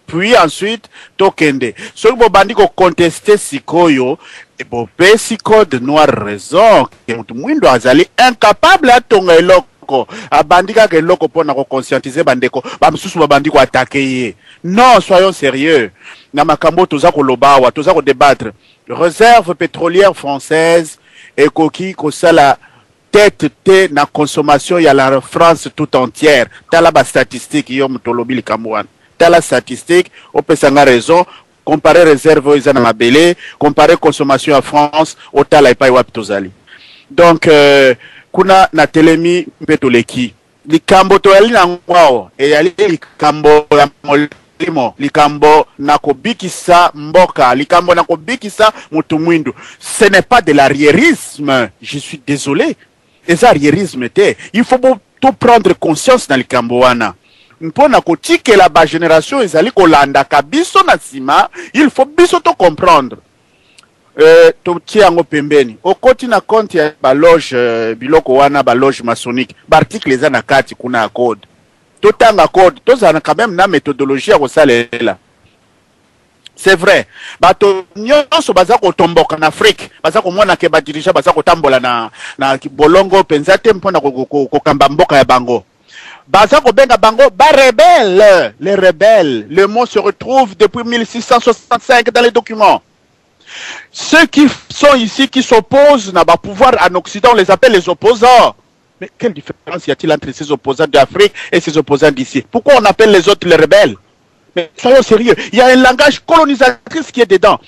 Puis ensuite, tokende. Ce que bandi ko contester sikoyo, et bo pesiko de noire raison, que mwindo azali incapable à tonga eloko. Abandika ke loko pona ko conscientiser bandeko, ba msusu bandi ko attaquer. Non, soyons sérieux. Na makambo toza ko lobawa, toza ko débattre. Réserve pétrolière française et koki ko sala tête te na consommation ya la France tout entière. Tala ba statistique yo mutolobi likamwana. La statistique, on peut s'en raison, comparer réserve aux Anamabélé, comparer consommation en France, au Tala et pas Waptozali. Donc, kuna na telemi petoleki. Likambo to yali na ngwao, e yali likambo ya molimo, likambo nakobikisa mboka, likambo nakobikisa mutumwindu. Ce n'est pas de l'arriérisme, je suis désolé. Et ça, arriérisme, il faut tout prendre conscience dans likambo wana. Mpona kotike la ba génération ezali kolanda kabiso na sima il faut biso to comprendre to tiango pembeni okoti na compte ya ba loge biloko wana ba loge maçonnique ba article eza na kati kuna code to tanga code to zana quand même na méthodologie ya kosalela C'est vrai. Bato nyonso baza ko tomboka na Afrique. Baza ko mona ke ba dirija baza ko tambola na bolongo penzate mpona ko kamba mboka ya bango. Baza ko benga bango ba rebelle. Les rebelles. Le mot se retrouve depuis 1665 dans les documents. Ceux qui sont ici, qui s'opposent à pouvoir en Occident, on les appelle les opposants. Mais quelle différence y a-t-il entre ces opposants d'Afrique et ces opposants d'ici? Pourquoi on appelle les autres les rebelles? Mais soyons sérieux, il y a un langage colonisatrice qui est dedans.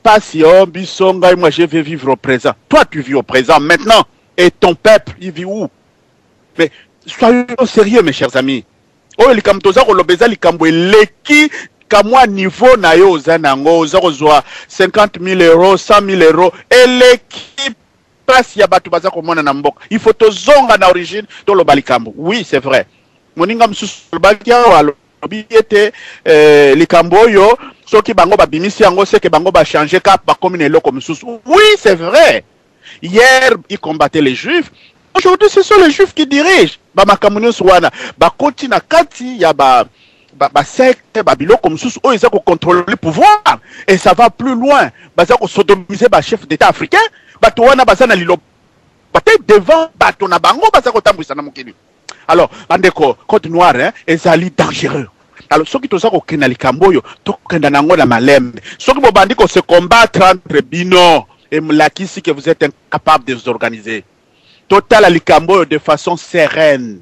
Passion, Bissonga, moi je vais vivre au présent. Toi tu vis au présent maintenant. Et ton peuple, il vit où? Mais soyons sérieux mes chers amis. Oh, les kamtoza kolobeza likambo leki kamwa niveau na yo zanango oza 50 000 euros, 100 000 euros et l'équipe place ya batu baza komona na mboka. Il faut tozonga na origine to lo balikambo. Oui, c'est vrai. Moninga msusu bakia walo biete likambo yo soki bango babimisi yango c'est que bango ba changer cap ba comme eloko msusu. Oui, c'est vrai. Hier, ils combattaient les juifs. Aujourd'hui, ce sont les juifs qui dirigent. Ba makamuni swana ba koti na kati ya ba secte babilo comme sous eux ils ont contrôler le pouvoir et ça va plus loin. Baza ko sodomiser ba chef d'état africain, ba to wana baza na lilo peut-être devant ba to na bango baza ko tambwisa na mokili. Alors, bandeko Côte Noire hein, ezali dangereux. Alors soki toza ko kena likambo yo to kenda nango na malembe. Soki bo bandiko se combattre entre bino et mlakisi que vous êtes incapable de vous organiser. Total likambo de façon sereine.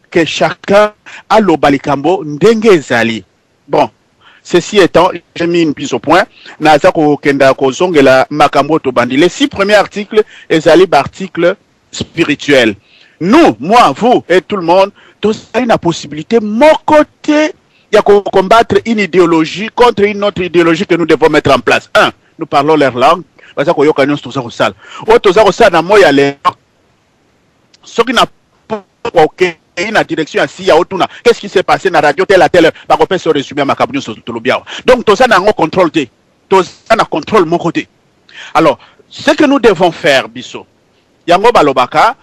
Que chacun a l'obalikambo ndenge ezali. Bon, ceci étant, j'ai mis une piste au point. Nazako kenda kozongela makambo to bandi. Les 6 premiers articles ezali articles spirituels. Nous, moi, vous et tout le monde, tous avons la possibilité, mon côté, il y a combattre une idéologie contre une autre idéologie que nous devons mettre en place. Un, nous parlons leur langue. Bazako yokanyon tozako sal. O tozako sal na moya les. Ce qui n'a pas aucun la direction à Sia Otuna. Qu'est-ce qui s'est passé dans la radio telle à telle heure? Bah, on peut se résumer à ma cabine sur tout le bien. Donc, tout ça n'a pas contrôle. Tout ça n'a contrôle mon côté. Alors, ce que nous devons faire, Bisso, Yango Balobaka,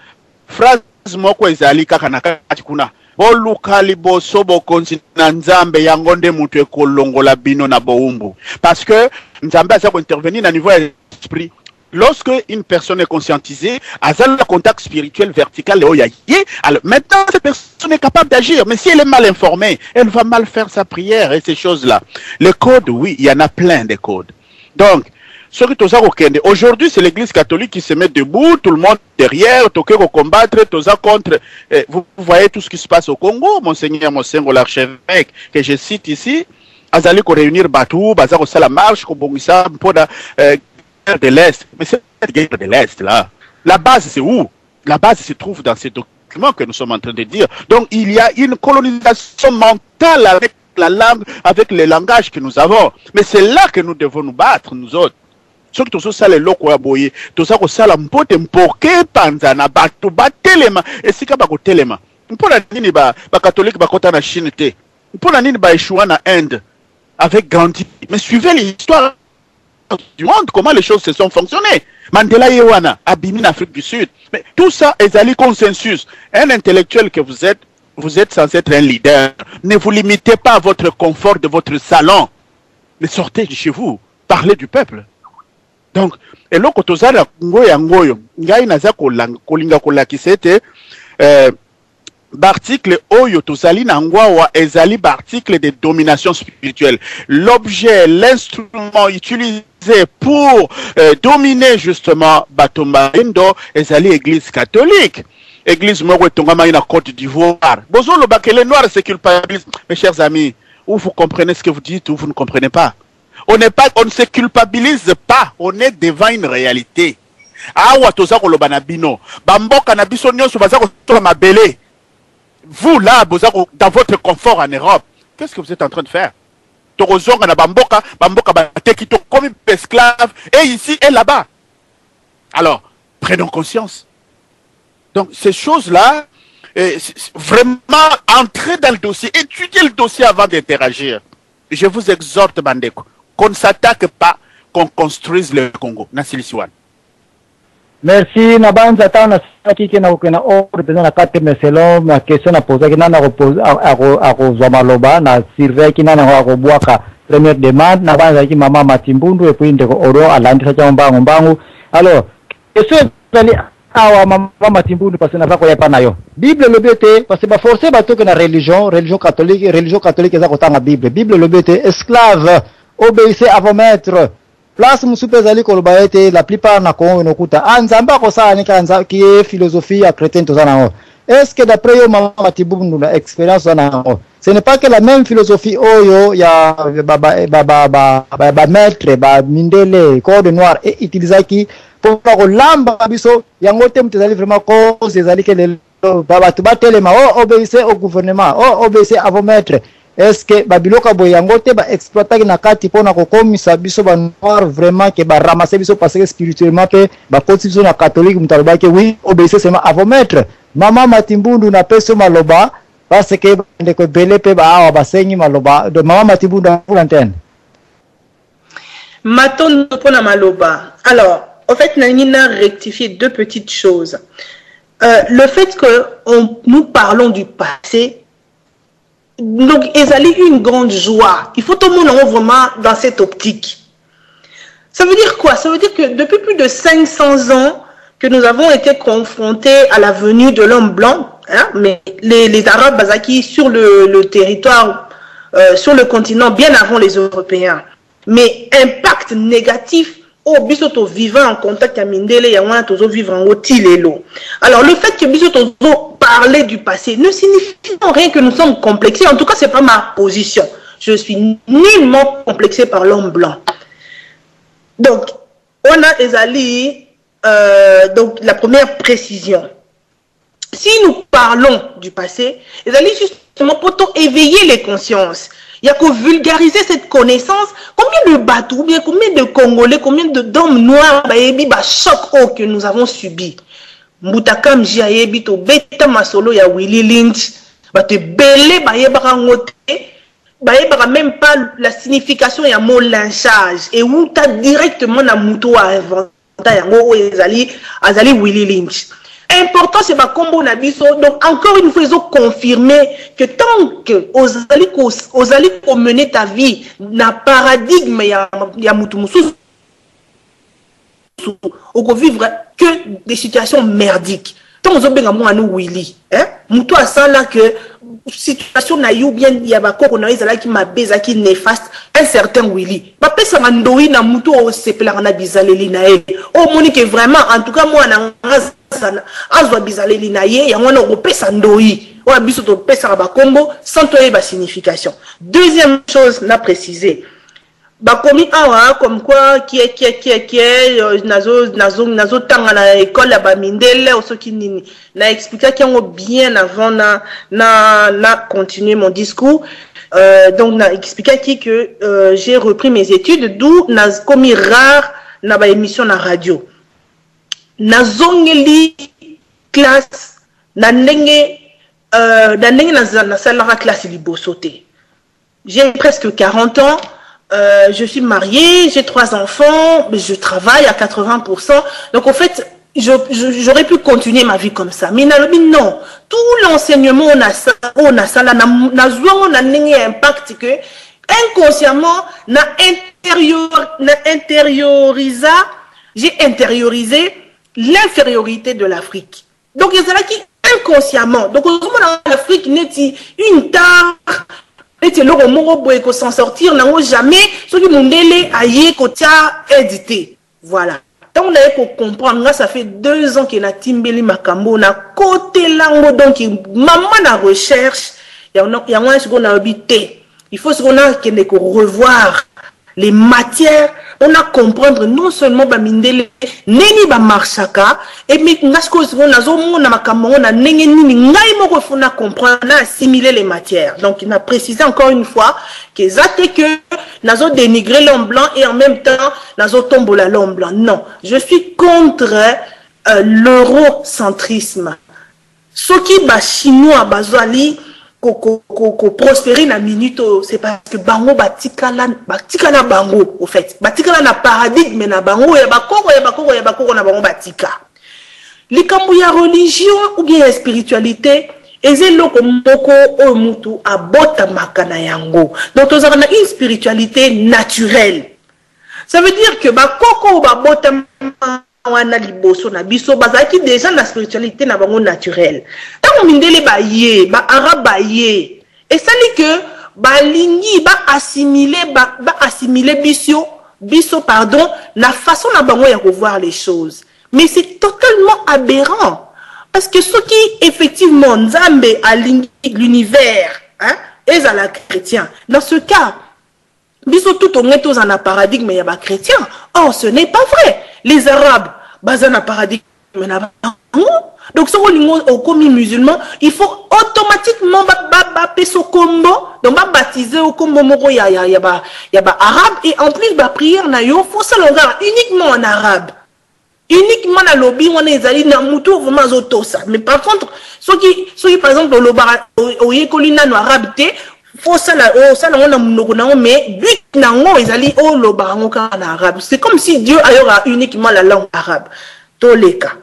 phrase moko ezali kaka na kati kuna. Boluka liboso bokonzi na Nzambe yangonde mutu ekolongola bino na boumbu. Parce que Nzambe a intervenir na niveau esprit. Lorsque une personne est conscientisée, elle a le contact spirituel vertical, alors maintenant cette personne est capable d'agir. Mais si elle est mal informée, elle va mal faire sa prière et ces choses-là. Les codes, oui, il y en a plein de codes. Donc, aujourd'hui, c'est l'église catholique qui se met debout, tout le monde derrière, toqué au combattre, toza contre. Vous voyez tout ce qui se passe au Congo, Monseigneur Mosengo, l'archevêque, que je cite ici, Azali ko réunir Batou, Bazako la marche, Kobongisa, Mpoda, de l'Est. Mais cette guerre de l'Est, là, la base, c'est où? La base se trouve dans ces documents que nous sommes en train de dire. Donc, il y a une colonisation mentale avec la langue, avec les langages que nous avons. Mais c'est là que nous devons nous battre, nous autres. Ceux qui sont ça les locaux à boyer, tout ça, ça la mpote mpoke panzana, batu batelema, et si ka bako telema. Mpona nini ba catholique ba kota na Chine te. Mpona nini ba échouer na Inde avec Gandhi. Mais suivez l'histoire du monde, comment les choses se sont fonctionnées. Mandela Yewana, Abimi en Afrique du Sud. Mais tout ça est un consensus. Un intellectuel que vous êtes censé être un leader. Ne vous limitez pas à votre confort de votre salon. Mais sortez de chez vous. Parlez du peuple. Donc, et là, quand vous avez ngoyo, ngai naza kolinga kolakisete, l'article Oyo Tozali Nangwawa ezali article de domination spirituelle. L'objet, l'instrument utilisé pour dominer justement Batomaindo ezali église catholique. Église Moro Tongama na Côte d'Ivoire. Bozo le bac les noirs se culpabilisent. Mes chers amis, ou vous comprenez ce que vous dites ou vous ne comprenez pas. On ne se culpabilise pas, on est devant une réalité. Awa tozako lo banabino, bamboka na biso nyonso bazako to mabele. Vous là, dans votre confort en Europe, qu'est-ce que vous êtes en train de faire? Torozonga na bamboka bateki to comme esclave et ici et là-bas. Alors, prenons conscience. Donc ces choses-là, vraiment entrez dans le dossier, étudiez le dossier avant d'interagir. Je vous exhorte, Bandeko, qu'on ne s'attaque pas, qu'on construise le Congo. Nasilisiwan. Merci, Nabanza, Tana, Saki, Nakena, ordre de la carte, mais selon ma question à poser, qui n'a pas posé à Rosamaloba, n'a Sylvain, qui n'a pas boaka, première demande na banza ki mama Matimbundu et puis ndeko oro alandisa cha mbangu. Alors question zali awa mama Matimbundu parce que na ko yepa nayo Bible lobete parce que ba forcer bato que na religion catholique za kotanga Bible lobete esclave obéissez à vos maîtres. Place musupe zali koloba ete la plupart na Congo nokuta anzamba ko sa ni kanza qui est philosophie ya chrétien to zana. Est-ce que d'après yo mama Matimbundu na expérience zana ce n'est pas que la même philosophie oyo ya ba maître ba mindele code noir et utilisaki pour lamba biso yango te mtezali vraiment cause ezali que le batu batelema obéissez au gouvernement obéissez à vos maîtres. Est-ce que babiloka boy yango te ba exploiter na kati pona ko komisa biso ba noir vraiment que ba ramasser biso parce que spirituellement pe ba constitution na catholique mutaloba que oui obéissez seulement à vos maîtres. Mama Matimbundu na peso maloba parce que ndeko belepe ba awa basengi maloba de mama Matimbundu pour l'antenne. Maton pona maloba. Alors, en fait, Nanina rectifié deux petites choses. Le fait que nous parlons du passé, donc ils allaient une grande joie. Il faut tout le monde vraiment dans cette optique. Ça veut dire quoi? Ça veut dire que depuis plus de 500 ans que nous avons été confrontés à la venue de l'homme blanc, hein, mais les Arabes bazaki sur le territoire, sur le continent bien avant les Européens. Mais impact négatif au bisoto vivant en contact à Mindele et à tozo vivre en Otilelo. Alors le fait que bisoto parler du passé ne signifie rien que nous sommes complexés. En tout cas, c'est pas ma position. Je suis nullement complexé par l'homme blanc. Donc, on a Ezali, donc la première précision. Si nous parlons du passé, Ezali justement pour éveiller les consciences. Il y a que vulgariser cette connaissance. Combien de bateaux, bien combien de Congolais, combien d'hommes noirs, choc que nous avons subi. Moutakam Jiayebi to beta masolo ya Willie Lynch, te belé même pas la signification ya mot lynchage et où t'as directement na mouto à inventer yango azali Willie Lynch. Important c'est pas combo na biso. Donc encore une fois ils ont confirmé que tant que osali mener ta vie na paradigme ya mutu mususu on vivre que des situations merdiques. Tant on benga mo anu Willy, hein? Mutu asa là que situation na you bien ya ba ko na izala ki mabeza ki néfaste un certain Willy. Ba pesa mandoi na mutu o sepela na bizaleli na e. O monique vraiment en tout cas moi na azwa bizaleli na ye ya mwana o pesa ndoi. O biso to pesa ba kombo sans toyer ba signification. Deuxième chose na préciser. Bakomi awa comme quoi qui est nazo tanga na école ya Bamindele osoki nini na expliquer qu'il bien avant na continuer mon discours donc na expliquer que j'ai repris mes études d'où na komi rare na ba émission na radio nazongeli classe na ndenge na salara classe liboso te. J'ai presque 40 ans. Je suis mariée, j'ai 3 enfants, mais je travaille à 80%. Donc en fait, j'aurais pu continuer ma vie comme ça. Mais non, tout l'enseignement on a ça là, on a un impact que inconsciemment j'ai intériorisé l'infériorité de l'Afrique. Donc il y a qui inconsciemment. Donc on l'Afrique n'est une tare. Et c'est là qu'on s'en sortir, n'a jamais, ce qui Mundele aïe kotia édité. Voilà. Tant on a pour comprendre, ça fait 2 ans qu'il a Timbeli Makambo, on a côté langue, donc maman la recherche, il y a un ce qu'on a habité. Il faut ce qu'on a revoir les matières, on a comprendre non seulement Bamindele, neni ba marchaka, et mais nasko on a zomo na makambo on a neni nini ngai moko fona comprendre, on a assimilé les matières. Donc il m'a précisé encore une fois que zate que nazo dénigrer l'homme blanc et en même temps nazo tombola l'homme blanc. Non, je suis contre l'eurocentrisme. Ce qui ba chinois bazali ko prospérer na minute, c'est parce que bango batikala bango au fait batikala na paradigme na bango ya bakoko na bango batika likambo ya religion ou bien la spiritualité ezelo komoko o mutu abota makana yango. Donc nous avons une spiritualité naturelle. Ça veut dire que ba koko ba bota wana liboso na biso bazaki déjà la spiritualité na bango naturelle. Tant mindele ba ye, ba arabe ba ye. Et ça dit que ba lingi ba assimiler biso pardon, la façon na bango ya voir les choses. Mais c'est totalement aberrant. Parce que ceux qui, effectivement, Nzambe a l'univers, hein, et à la chrétien. Dans ce cas, biso tout au moins tous en a paradigme, mais il y a pas chrétien. Or, ce n'est pas vrai. Les Arabes, bazan a paradigme, mais n'a pas. Donc, si on est au commis musulman, il faut automatiquement peso combo, donc baptiser au combo moro ya arabe, et en plus, prière na yo, faut ça uniquement en arabe. Uniquement dans le lobby, on est allé dans le tour, vraiment autosa. Mais par contre, ceux qui par exemple, au Yekolina no arabe, faut ça là, on a mon mais but nango, ils allient au lobarango en arabe. C'est comme si Dieu aura uniquement la langue arabe. Tous les cas.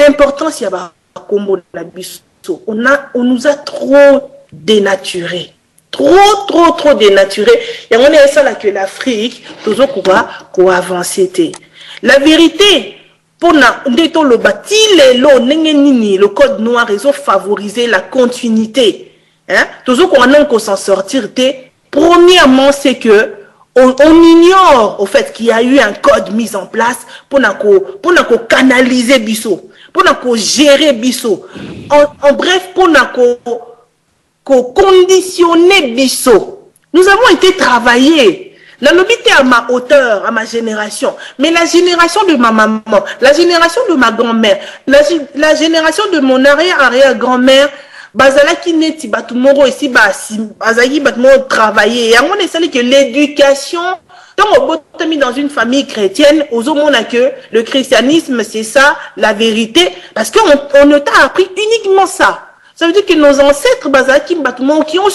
Important, s'il y a un combo de la biso. On nous a trop dénaturé. Trop dénaturé. Et on est ça là que l'Afrique, toujours qu'on va avancer. La vérité, pour le code noir, ils ont favorisé la continuité. Hein? Toujours qu'on s'en sortir. Premièrement, c'est que on ignore au fait qu'il y a eu un code mis en place pour canaliser Bisso, pour gérer Bisso. En bref, pour conditionner Bisso. Nous avons été travaillés. La lobité à ma hauteur, à ma génération, mais la génération de ma maman, la génération de ma grand-mère, la génération de mon arrière-grand-mère, bazala qui n'est pas tout moro ici, bazali batmo travailler. Et on est salé que l'éducation, tant on mis dans une famille chrétienne, aux hommes on a que le christianisme c'est ça, la vérité, parce qu'on ne t'a appris uniquement ça. Ça veut dire que nos ancêtres bazala qui batmo qui ont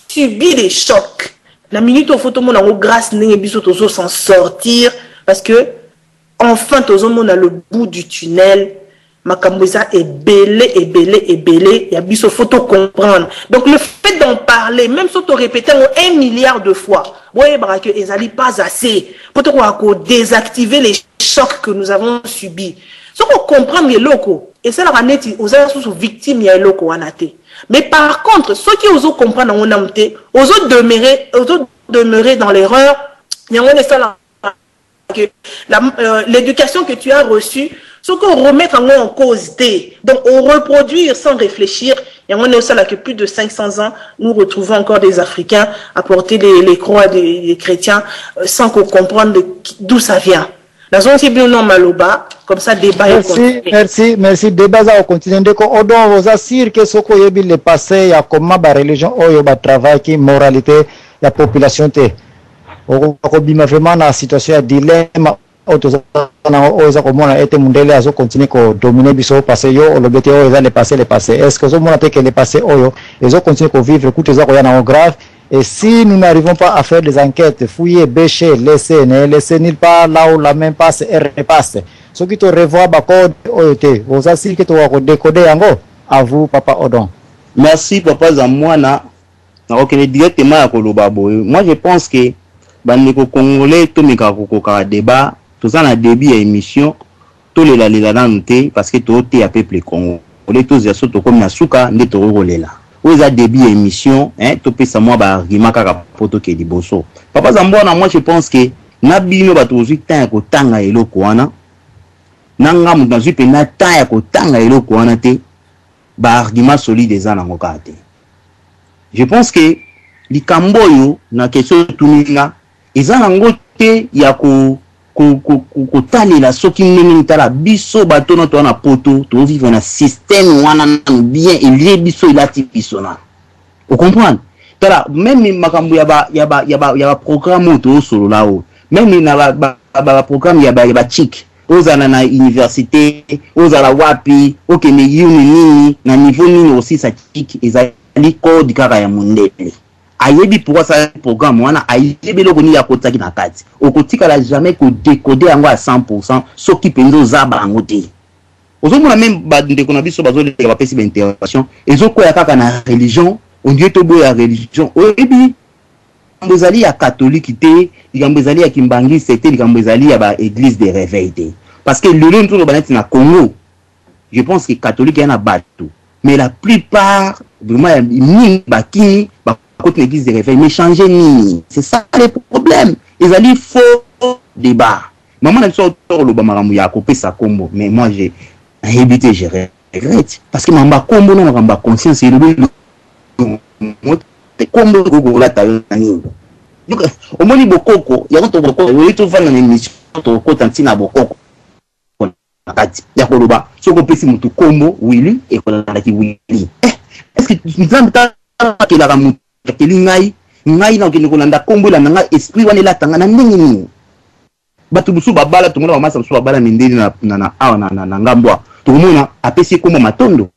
subi des chocs. La minute au photo, on a grâce à s'en sortir parce que enfin, on a le bout du tunnel. Makamboza est belé. Il y a biso photo comprendre. Donc le fait d'en parler, même si on répète 1 milliard de fois, ouais, que ils n'allaient pas assez pour désactiver les chocs que nous avons subis. Si on comprend les locaux, et ça la ramène aux victimes, il y a les locaux en athée. Mais par contre, ceux qui osent comprendre en amté, osent demeurer dans l'erreur, il y a ça que l'éducation que tu as reçue, ce qu'on remet en cause donc on reproduire sans réfléchir, il y a ça là que plus de 500 ans, nous retrouvons encore des Africains à porter les croix des chrétiens sans qu'on comprenne d'où ça vient. La zone c'est bien non maloba, comme ça débat. Merci. Débat ça continue. Donc on doit vous assurer que ce qu'on y a le passé, il y a comment la religion, il y a travail, qui moralité, la population te. On a vraiment la situation à dilemme. Comment a été mondial à continuer à dominer biso passé yo le BTO ils le passé. Est-ce que ce monde a que le passé oyo ils ont continué à vivre écoute ils ont grave. Et si nous n'arrivons pas à faire des enquêtes, fouiller, bêcher, laisser nulle part là où la main passe et repasse. Ce qui te revoit code OET, vous assurez que tu vas décoder en gros. À vous, Papa Odon. Merci, Papa Zamouana. Directement à Kolobabo. Moi, je pense que les Congolais, tout le débat, tout ça, dans le début de l'émission, tout les là parce que tout est à peuple congolais, tous les autres comme Nasuka, n'est pas là. Vous avez début émission, hein, tout peut savoir argument kaka poto ke liboso. Papa Zambona, moi je pense que nabino batozi tant ko tanga eloko wana. Nanga mutanzu pe na tanga ko tanga eloko wana te. Ba argument solide eza na ngokate. Je pense que likamboyo na question tuninga eza na ngote ya ko talela soki nini tala biso bato na to na poto to vivre na système wana bien élevé biso ilati biso na vous comprenez tala même makambo ya ba programme to solo lao même na ba programme ya ba chic ozana na université ozala wapi okene yuni nini na niveau nini aussi sa chic ezali code kaka ya mondele ayebi pourquoi ça programme wana ayebi loko ni ya kotaki na kati okotika la jamais ko décoder yango à 100% ce qui penzo za bango te ozomona même bandeko na biso bazoleka bapesi baintervention ezokwea kaka na religion on dirait toboya religion oyebi likambo ezali ya catholique te likambo ezali ya kimbangiste te likambo ezali ya baéglise de réveil te parce que lelo ntoloba neti na Congo je pense que catholique yana bato mais la plupart vraiment ya mingi bakini bakoti na église de réveil mais changer nini c'est ça le problème ezali faux débat maman na biso toloba makambo ya kopesa kombo mais moi j'ai habité je regrette parce que mamba kombo na makambo conscience elobi te kombo gogo la tayo nani donc omoni bokoko ya ko to bokoko we to fana na émission to ko tantina bokoko nakati ya koloba soko pesi mutu kombo Willy e ko na ki Willy est-ce que nzambe ta ke la mutu ke lingai ngai na ke ko landa kombo la nga esprit wana la tanga na ndenge nini batu busu babala to mona masa busu babala mindeli na ngambwa to mona apesi kombo matondo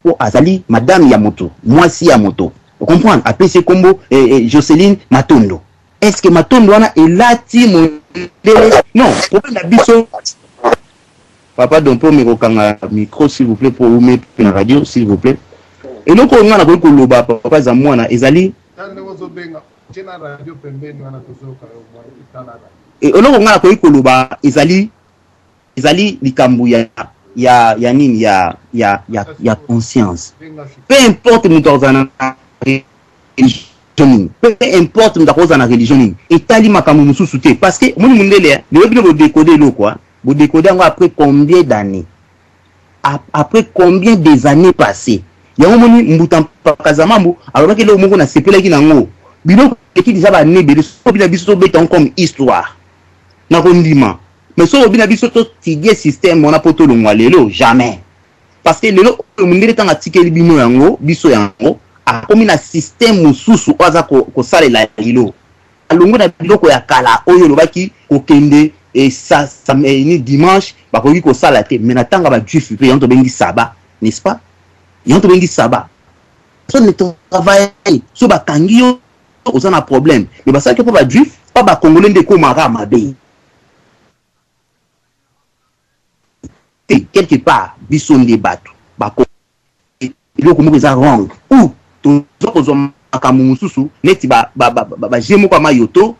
po azali madame ya moto mwasi ya moto vous comprenez apesi kombo Jocelyne Matondo est-ce que Matondo wana elati non problème na biso papa donc pour me kokanga micro s'il vous plaît pour vous mettre na radio s'il vous plaît et donc on a ko loba papa za mwana ezali et on a ko loba ezali likambu ya nini ya conscience peu importe mutozana religion peu importe mutozana religion etali makambo mususu te parce que moni mundele le bino bo décoder lo quoi bo décoder après combien d'années après combien des années passées ya moni mbuta pakazamambo alors que le moko na sepela ki nango bino ki déjà ba nebele so bina biso beton comme histoire na kondima mais so bina biso to tiger système on a poto longwa lelo jamais parce que lelo mundele tanga tikeli bino yango biso yango a komi na système mususu oza ko salela lilo alongo na biloko ya kala oyo lobaki kokende et ça ni dimanche bakoki ko sala te mais na tanga ba juif pe yanto bengi saba n'est-ce pas yanto bengi saba so ne travail so ba kangio oza na problème mais ba ça que pour ba juif pas ba congolais ndeko mara mabe quelque part bisonde bato bako iloko moko za wrong ou to zo makamu mususu neti ba jemo kwa mayoto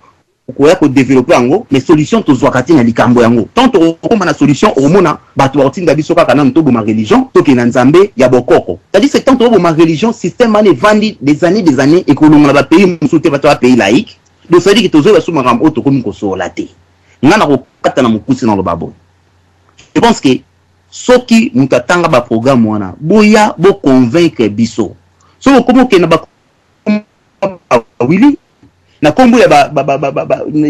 ko ko développer yango mais solution to zwa kati na likambo yango tant to koma na solution au mona bato batinda biso kaka na ntobo ma religion to ke na nzambe ya bokoko c'est-à-dire c'est tant to ma religion système ane vandi des années et ko longa ba pays mususu te bato ba pays laïque donc ça dit que to zo ba suma makambo to komi ko so laté ngana ko kata na mukusi na lo babo je pense que soki mutatanga ba programme wana boya bo convaincre biso so komo ke na ba Willy na kombo ya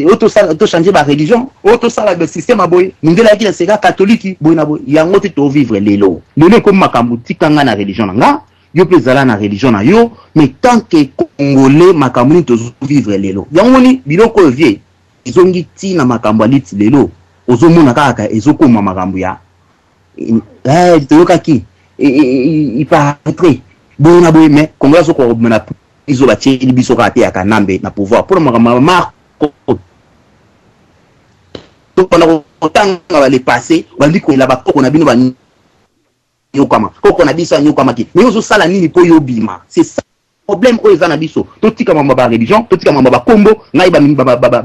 auto changer ba religion auto sala ba système aboy ngela ki na seka catholique boy na boy yango te to vivre lelo comme makambu tikanga na religion nga yo plezala na religion na yo mais tant que congolais makambu ni to vivre lelo yango ni biloko vie izongi ti na makambu aliti lelo ozomona kaka ezokoma makambu ya toyokaki il paraîtrait boy na boy mais congolais so ko mena izo ba tsheli biso ka te ya kanambe na pouvoir pour marco to pona ko tanga ba le passé ba ndiko la ba koko na bino ba nyokama koko na biso nyokama ki mais ozo sala nini po yo bima c'est ça problème o ezana biso to tika mamba ba religion to tika mamba ba kombo ngai ba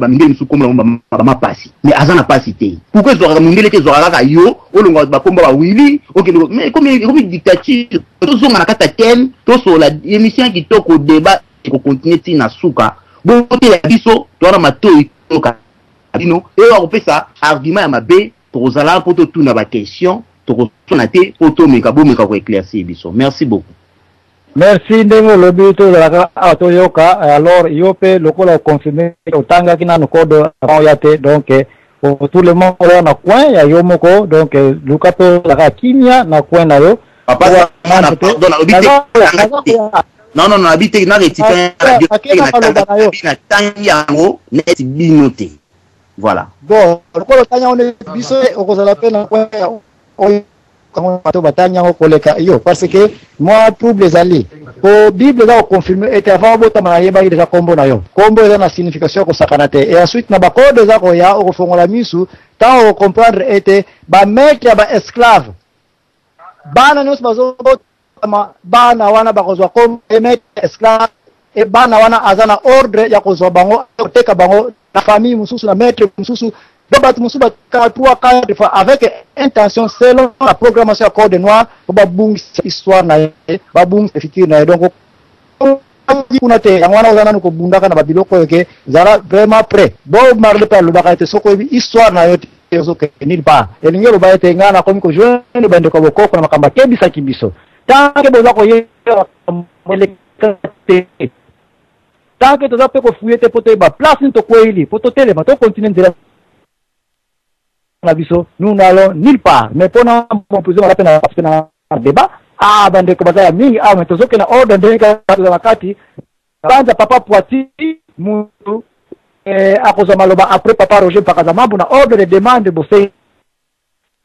mingeli su kombo ba mapasi mais azana pasi te pourquoi zo mingeli te zo kaka yo olonga ba kombo ba Willy OK mais comme dictature to zonga na kata thème to so la émission qui toko au débat ko continuer ti na suka bo te ya biso to na matoi to ka bino e wa ko pesa argument ya mabe to zala po to tuna ba question to ko tuna te po to meka bo meka ko éclaircir biso merci beaucoup. Merci ndengo lobito la atoyoka alors yope lokola confirmer otanga kina no code yate donc pour tout le monde na coin ya yomoko donc lukato la kimia na coin na yo papa pardon non habite na réticent na tanyango net binoté voilà bon lokola tanya on biso okozala pe na coin parce que moi trouble les alliés pour Bible là confirmer et avant bota manayeba déjà combo na yo combo est na signification ko sakanate et ensuite na ba code za ko ya o fongola misu tant on comprendre était ba mec ya ba esclave bana nyonso bazobotama bana wana bakozwa comme emet esclave e bana wana aza na ordre ya kozwa bango koteka bango na famille mosusu na maître mosusu do bato mosusu bakaka 3-4 fois avec intention selon la programmation ya code noir po babungisa histoire na ye babungisa futur na ye donc kuna te yango wana oza nanu kobundaka na babiloko eke zala vraiment prêt bo marle pe alobaka ete soki oyebi histoire na yo te ozoke nulle part elingi oloba ete ngai nakomi kojoindre bandeko bokoko na makambo akebisaki biso tanke boza koyeba te tanke toza mpe kofuye te po toyeba place nini tokweyili po totelema tocontinue nzela na biso nous n'allons nulle part mais mpona mopuzo mala mpe na débat bandeko baza ya mingi mais tozoke na ordre ndenge toza na kati banza papa Poiti mutu akozwa maloba après papa Roger mpakaza mambo na ordre de demande bose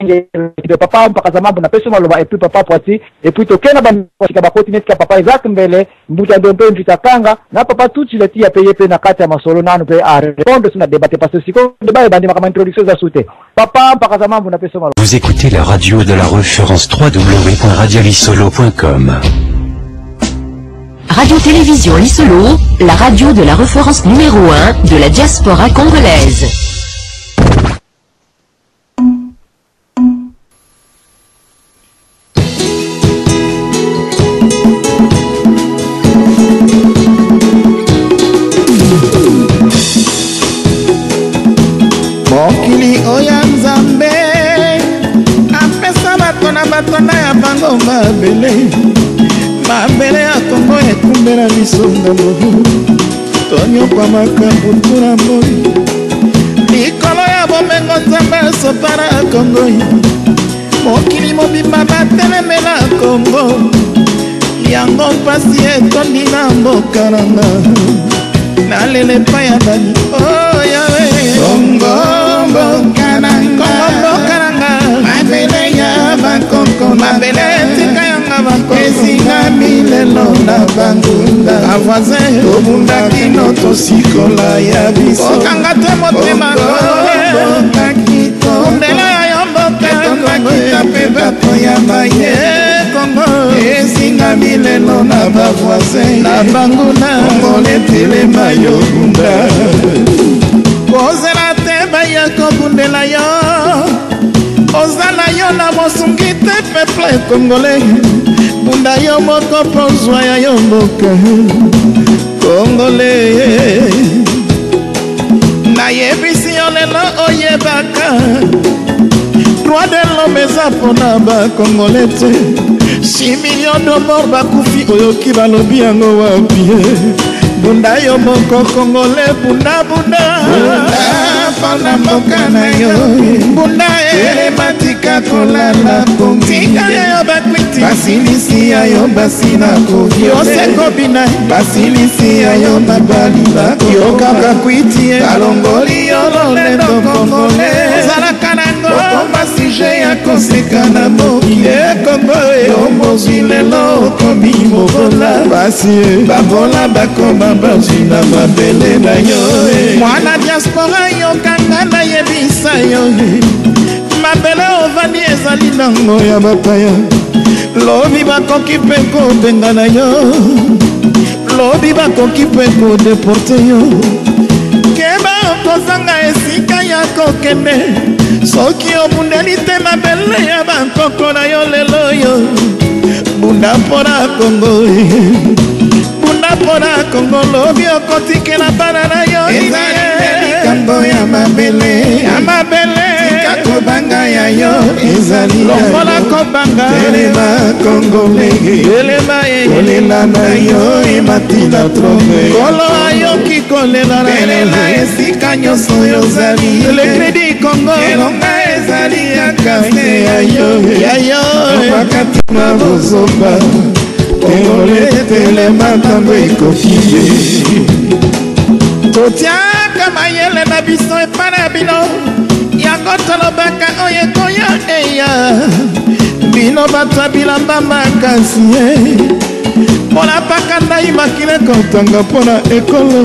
de papa mpakaza mambo na peso maloba et puis papa Poiti et puis tokena bandika bakoti netika papa Isaac Mbele mbuta ndompe mvita kanga na papa tuti leti ya peye pe na kati ya masolo nanu pe a répondre sur la débat parce que siko débat bandi makama introduction za soute papa mpakaza mambo na peso maloba. Vous écoutez la radio de la référence www.radialisolo.com. Radio-Télévision Lisolo, la radio de la référence numéro 1 de la diaspora congolaise. Mokili oya nzambe apesa bato na ya bango mabele mabele ya Kongo ekumbela biso ngambo tonyokwa makambo tuna moi likolo ya bomengo nzambe asopara Kongo mokili mobimba batelemela Kongo yango mpasi etondi na mboka nanga nalele pa ya bani oyawe Kongo mboka nanga mabele ya bakoko mabele tika yanga bakoko ezinga milelo na bangunda avoisin tobundaki no tosikola ya biso okanga te motema ondela ya mboka tokakita mpe bato ya maye Kongo ezinga milelo na bavoisin na banguna ongole telema yokunda kozela te baya kobundela yo ozala yo na mosungi te peuple congolais bunda yo moko pozwa ya yo mboka congolais nayebisi yo lelo oyebaka droit de l'homme eza mpona bacongolais te 6 millions de mort bakufi oyoki balobi yango wapie bunda yo moko congolais bunda pona mboka na yo bunda elematika kolala tika yo bakwiti basilisi ya yo basi na kovi osekobina basilisi ya yo mabali bako yo kaka kwiti balongoli yo lolendo congolais ozalaka nango okoma suje ya koseka na moki ekongo yo mozwi lelo okomi mobola basi babola bakoma bazwi na mabele na yo mwana diaspora yo kanga nayebisa yo mabele ovandi ezali nango ya bapaya lobi bakoki mpe kobenga na yo lobi bakoki mpe kodeporte yo keba okozanga esika ya kokende soki obundeli te mabele ya bankoko na yo lelo yo bunda mpona Kongo bunda mpona Kongo lobi okotikela bana na yo likambo ya mabele tika kobanga ya yo ezali longola kobanga telema Congolais telema kolela na yo ematina trompe kolo ayoki kolela na telela esika nyonso yozali le crédit Congo elonga ezali ya kase ya yo opakatima bozoba Congolais telema ntango ekoki totiaka mayele na biso epa na bino yango tolobaka oyo ekoya eya bino bato ya bilamba makasi mpona mpaka ndai makile kotanga mpona ekolo